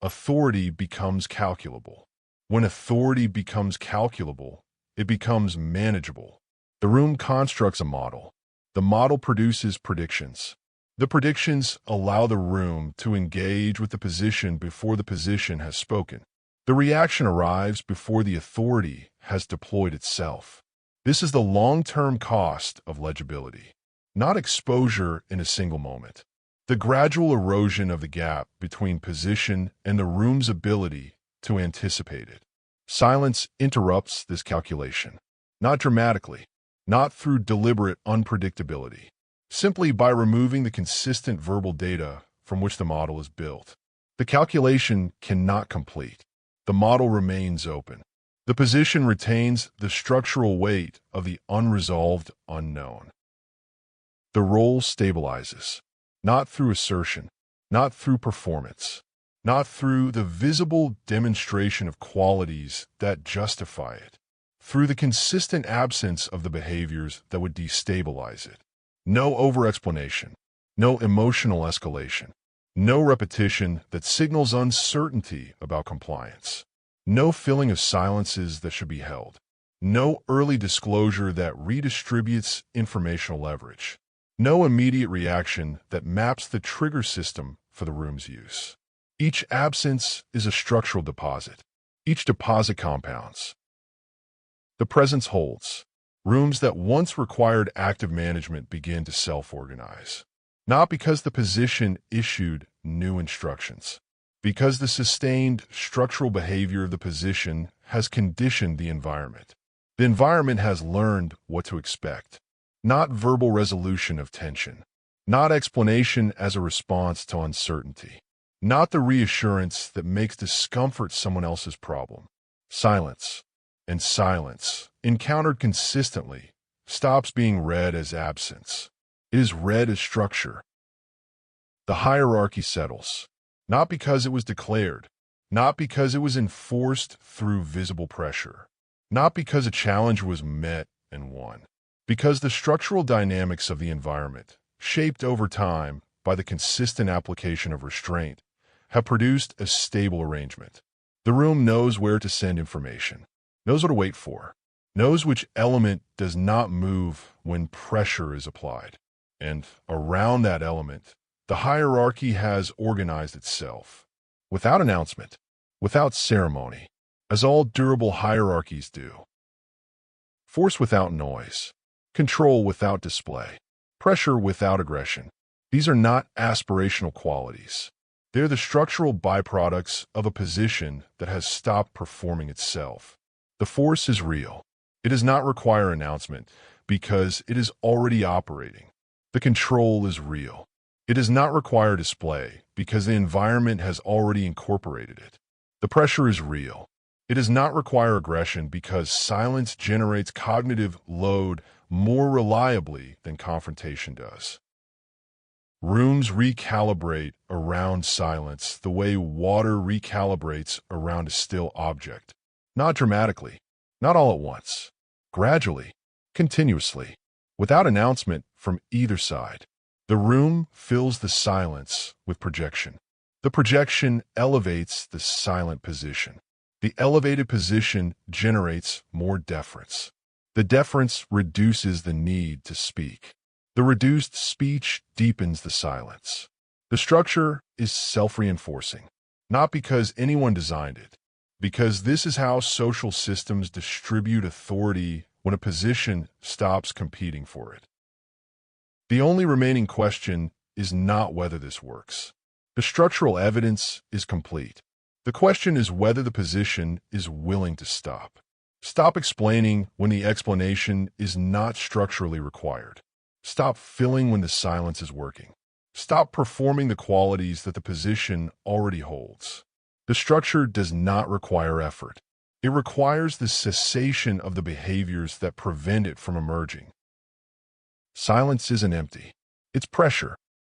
authority becomes calculable. When authority becomes calculable, it becomes manageable. The room constructs a model. The model produces predictions. The predictions allow the room to engage with the position before the position has spoken. The reaction arrives before the authority has deployed itself. This is the long-term cost of legibility, not exposure in a single moment. The gradual erosion of the gap between position and the room's ability to anticipate it. Silence interrupts this calculation, not dramatically, not through deliberate unpredictability, simply by removing the consistent verbal data from which the model is built. The calculation cannot complete. The model remains open. The position retains the structural weight of the unresolved unknown. The role stabilizes, not through assertion, not through performance, not through the visible demonstration of qualities that justify it, through the consistent absence of the behaviors that would destabilize it. No over-explanation, no emotional escalation, no repetition that signals uncertainty about compliance, no filling of silences that should be held, no early disclosure that redistributes informational leverage, no immediate reaction that maps the trigger system for the room's use. Each absence is a structural deposit. Each deposit compounds. The presence holds. Rooms that once required active management begin to self-organize. Not because the position issued new instructions, because the sustained structural behavior of the position has conditioned the environment. The environment has learned what to expect. Not verbal resolution of tension. Not explanation as a response to uncertainty. Not the reassurance that makes discomfort someone else's problem. Silence. And silence, encountered consistently, stops being read as absence. It is read as structure. The hierarchy settles, not because it was declared, not because it was enforced through visible pressure, not because a challenge was met and won, because the structural dynamics of the environment, shaped over time by the consistent application of restraint, have produced a stable arrangement. The room knows where to send information, knows what to wait for, knows which element does not move when pressure is applied. And around that element, the hierarchy has organized itself, without announcement, without ceremony, as all durable hierarchies do. Force without noise, control without display, pressure without aggression. These are not aspirational qualities. They're the structural byproducts of a position that has stopped performing itself. The force is real. It does not require announcement because it is already operating. The control is real. It does not require display because the environment has already incorporated it. The pressure is real. It does not require aggression because silence generates cognitive load more reliably than confrontation does. Rooms recalibrate around silence the way water recalibrates around a still object. Not dramatically, not all at once, gradually, continuously, without announcement from either side. The room fills the silence with projection. The projection elevates the silent position. The elevated position generates more deference. The deference reduces the need to speak. The reduced speech deepens the silence. The structure is self-reinforcing, not because anyone designed it, because this is how social systems distribute authority when a position stops competing for it. The only remaining question is not whether this works. The structural evidence is complete. The question is whether the position is willing to stop. Stop explaining when the explanation is not structurally required. Stop filling when the silence is working. Stop performing the qualities that the position already holds. The structure does not require effort. It requires the cessation of the behaviors that prevent it from emerging. Silence isn't empty. It's pressure.